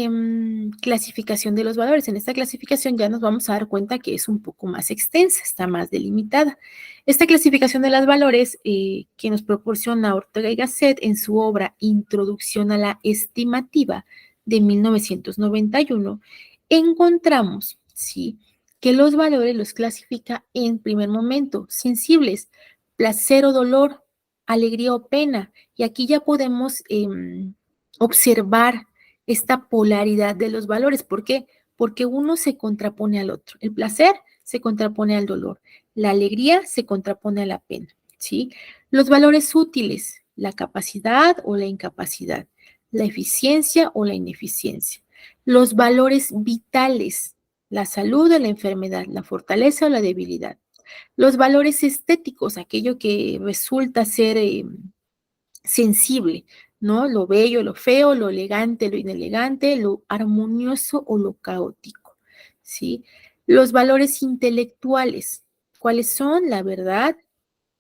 clasificación de los valores. En esta clasificación ya nos vamos a dar cuenta que es un poco más extensa, está más delimitada. Esta clasificación de los valores que nos proporciona Ortega y Gasset en su obra Introducción a la Estimativa de 1991, encontramos, ¿sí?, que los valores los clasifica en primer momento, sensibles, placer o dolor, alegría o pena. Y aquí ya podemos observar esta polaridad de los valores. ¿Por qué? Porque uno se contrapone al otro. El placer se contrapone al dolor. La alegría se contrapone a la pena, ¿sí? Los valores útiles, la capacidad o la incapacidad, la eficiencia o la ineficiencia. Los valores vitales, la salud o la enfermedad, la fortaleza o la debilidad. Los valores estéticos, aquello que resulta ser sensible, ¿no? Lo bello, lo feo, lo elegante, lo inelegante, lo armonioso o lo caótico, ¿sí? Los valores intelectuales, ¿cuáles son? La verdad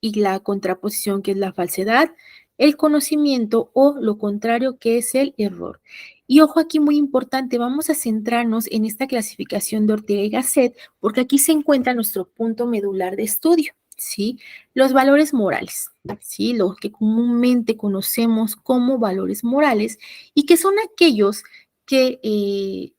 y la contraposición, que es la falsedad, el conocimiento o lo contrario, que es el error. Y ojo aquí, muy importante, vamos a centrarnos en esta clasificación de Ortega y Gasset, porque aquí se encuentra nuestro punto medular de estudio, ¿sí? Los valores morales, ¿sí? Lo que comúnmente conocemos como valores morales y que son aquellos que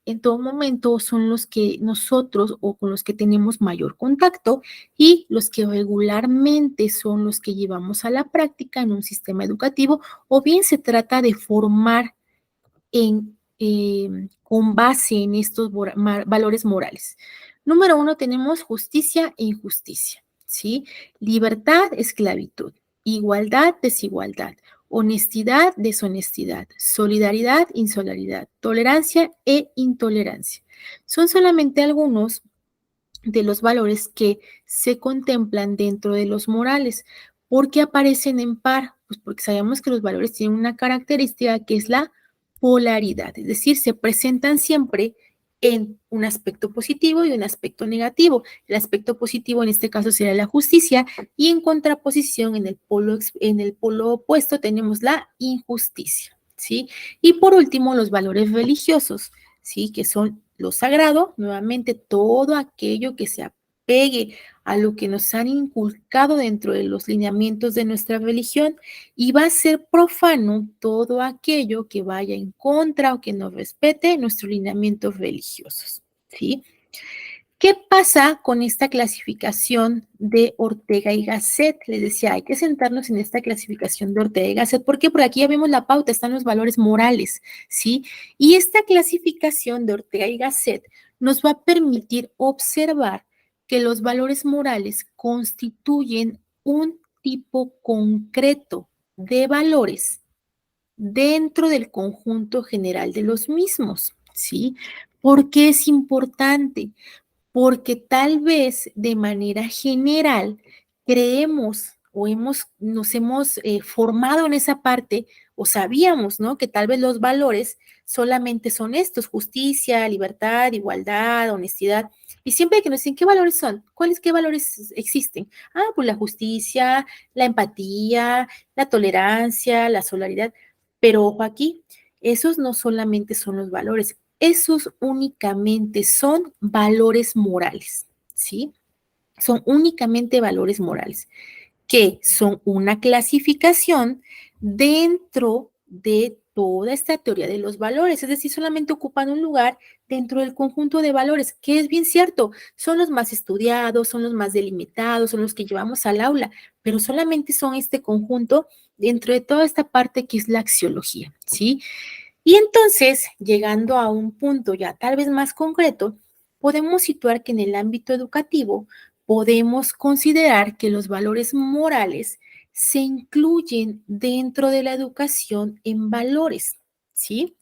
en todo momento son los que nosotros o con los que tenemos mayor contacto y los que regularmente son los que llevamos a la práctica en un sistema educativo, o bien se trata de formar con base en estos valores morales. Número 1, tenemos justicia e injusticia, ¿sí? Libertad, esclavitud, igualdad, desigualdad, honestidad, deshonestidad, solidaridad, insolidaridad, tolerancia e intolerancia. Son solamente algunos de los valores que se contemplan dentro de los morales. ¿Por qué aparecen en par? Pues porque sabemos que los valores tienen una característica que es la polaridad, es decir, se presentan siempre en un aspecto positivo y un aspecto negativo. El aspecto positivo en este caso sería la justicia y en contraposición en el polo opuesto tenemos la injusticia, ¿sí? Y por último, los valores religiosos, ¿sí? Que son lo sagrado, nuevamente todo aquello que se apegue a lo que nos han inculcado dentro de los lineamientos de nuestra religión, y va a ser profano todo aquello que vaya en contra o que no respete nuestros lineamientos religiosos, ¿sí? ¿Qué pasa con esta clasificación de Ortega y Gasset? Les decía, hay que sentarnos en esta clasificación de Ortega y Gasset. ¿Por qué? Porque aquí ya vemos la pauta, están los valores morales, ¿sí? Y esta clasificación de Ortega y Gasset nos va a permitir observar que los valores morales constituyen un tipo concreto de valores dentro del conjunto general de los mismos, ¿sí? ¿Por qué es importante? Porque tal vez de manera general creemos o nos hemos formado en esa parte o sabíamos, ¿no?, que tal vez los valores solamente son estos: justicia, libertad, igualdad, honestidad. Y siempre que nos dicen, ¿qué valores son? ¿Qué valores existen? Ah, pues la justicia, la empatía, la tolerancia, la solidaridad. Pero ojo aquí, esos no solamente son los valores, esos únicamente son valores morales, ¿sí? Son únicamente valores morales, que son una clasificación dentro de toda esta teoría de los valores, es decir, solamente ocupan un lugar dentro del conjunto de valores, que es bien cierto, son los más estudiados, son los más delimitados, son los que llevamos al aula, pero solamente son este conjunto dentro de toda esta parte que es la axiología, ¿sí? Y entonces, llegando a un punto ya tal vez más concreto, podemos situar que en el ámbito educativo podemos considerar que los valores morales se incluyen dentro de la educación en valores, ¿sí?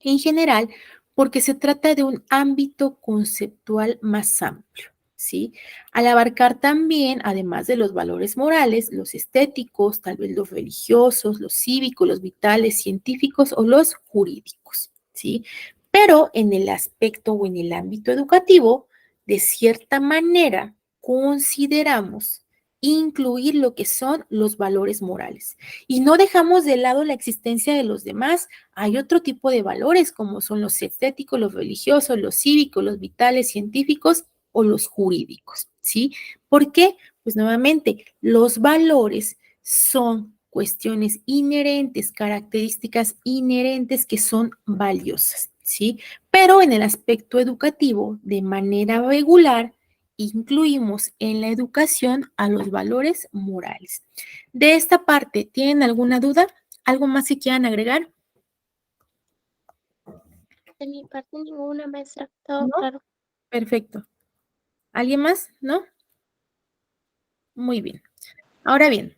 En general, porque se trata de un ámbito conceptual más amplio, ¿sí? Al abarcar también, además de los valores morales, los estéticos, tal vez los religiosos, los cívicos, los vitales, científicos o los jurídicos, ¿sí? Pero en el aspecto o en el ámbito educativo, de cierta manera, consideramos incluir lo que son los valores morales. Y no dejamos de lado la existencia de los demás. Hay otro tipo de valores como son los estéticos, los religiosos, los cívicos, los vitales, científicos o los jurídicos, ¿sí? ¿Por qué? Pues nuevamente, los valores son cuestiones inherentes, características inherentes que son valiosas, ¿sí? Pero en el aspecto educativo, de manera regular, incluimos en la educación a los valores morales. De esta parte, ¿tienen alguna duda? ¿Algo más que quieran agregar? De mi parte, ninguna, maestra. Todo ¿No? claro. Perfecto. ¿Alguien más? ¿No? Muy bien. Ahora bien,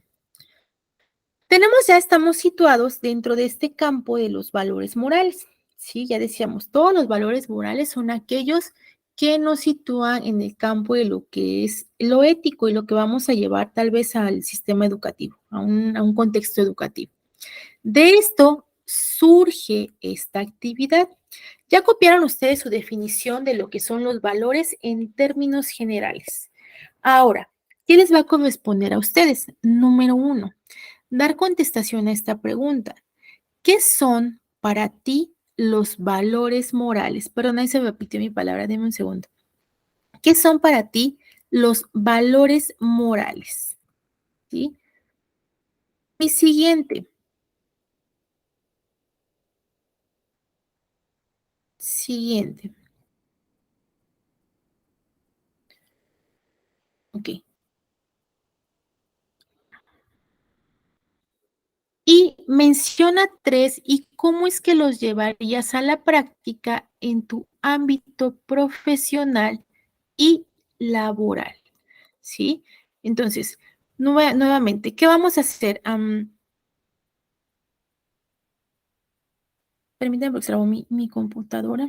estamos situados dentro de este campo de los valores morales. Sí, ya decíamos, todos los valores morales son aquellos que nos sitúan en el campo de lo que es lo ético y lo que vamos a llevar tal vez al sistema educativo, a un contexto educativo. De esto surge esta actividad. Ya copiaron ustedes su definición de lo que son los valores en términos generales. Ahora, ¿qué les va a corresponder a ustedes? Número 1, dar contestación a esta pregunta. ¿Qué son para ti los valores morales? Perdón, ahí se repitió mi palabra, denme un segundo. ¿Qué son para ti los valores morales? ¿Sí? Mi siguiente. Siguiente. Ok. Y menciona 3 y cómo es que los llevarías a la práctica en tu ámbito profesional y laboral, ¿sí? Entonces, nuevamente, ¿qué vamos a hacer? Permítanme porque trabo mi computadora.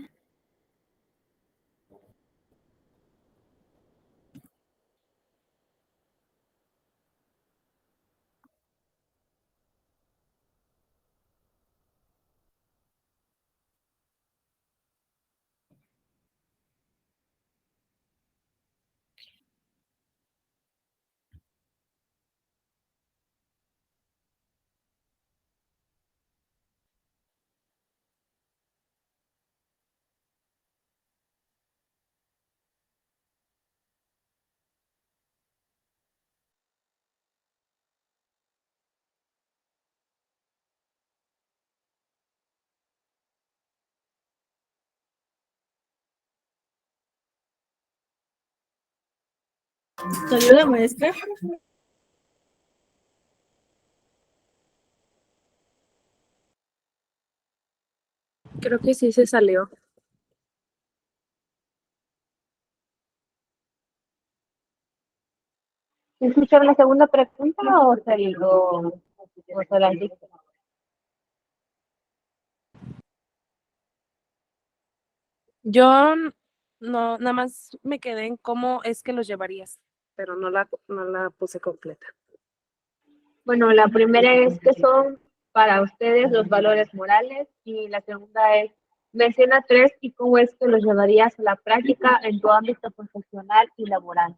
¿Te ayuda, maestra? Creo que sí se salió. ¿Escucharon la segunda pregunta o se las dicto? Yo no, nada más me quedé en cómo es que los llevarías, pero no la puse completa. Bueno, la primera es qué son para ustedes los valores morales y la segunda es menciona 3 y cómo es que los llevarías a la práctica en tu ámbito profesional y laboral.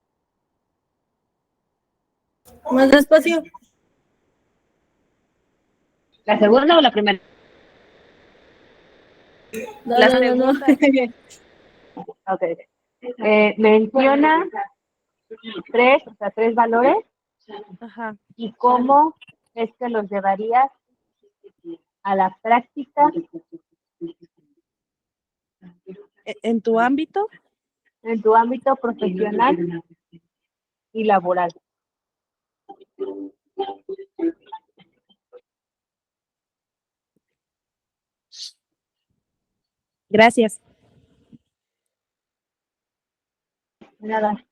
Más despacio. ¿La segunda o la primera? No, Las no, no, no. preguntas. Ok. Menciona 3, o sea, 3 valores Ajá. y cómo es que los llevarías a la práctica ¿En tu ámbito? en tu ámbito profesional y laboral. Gracias. Nada.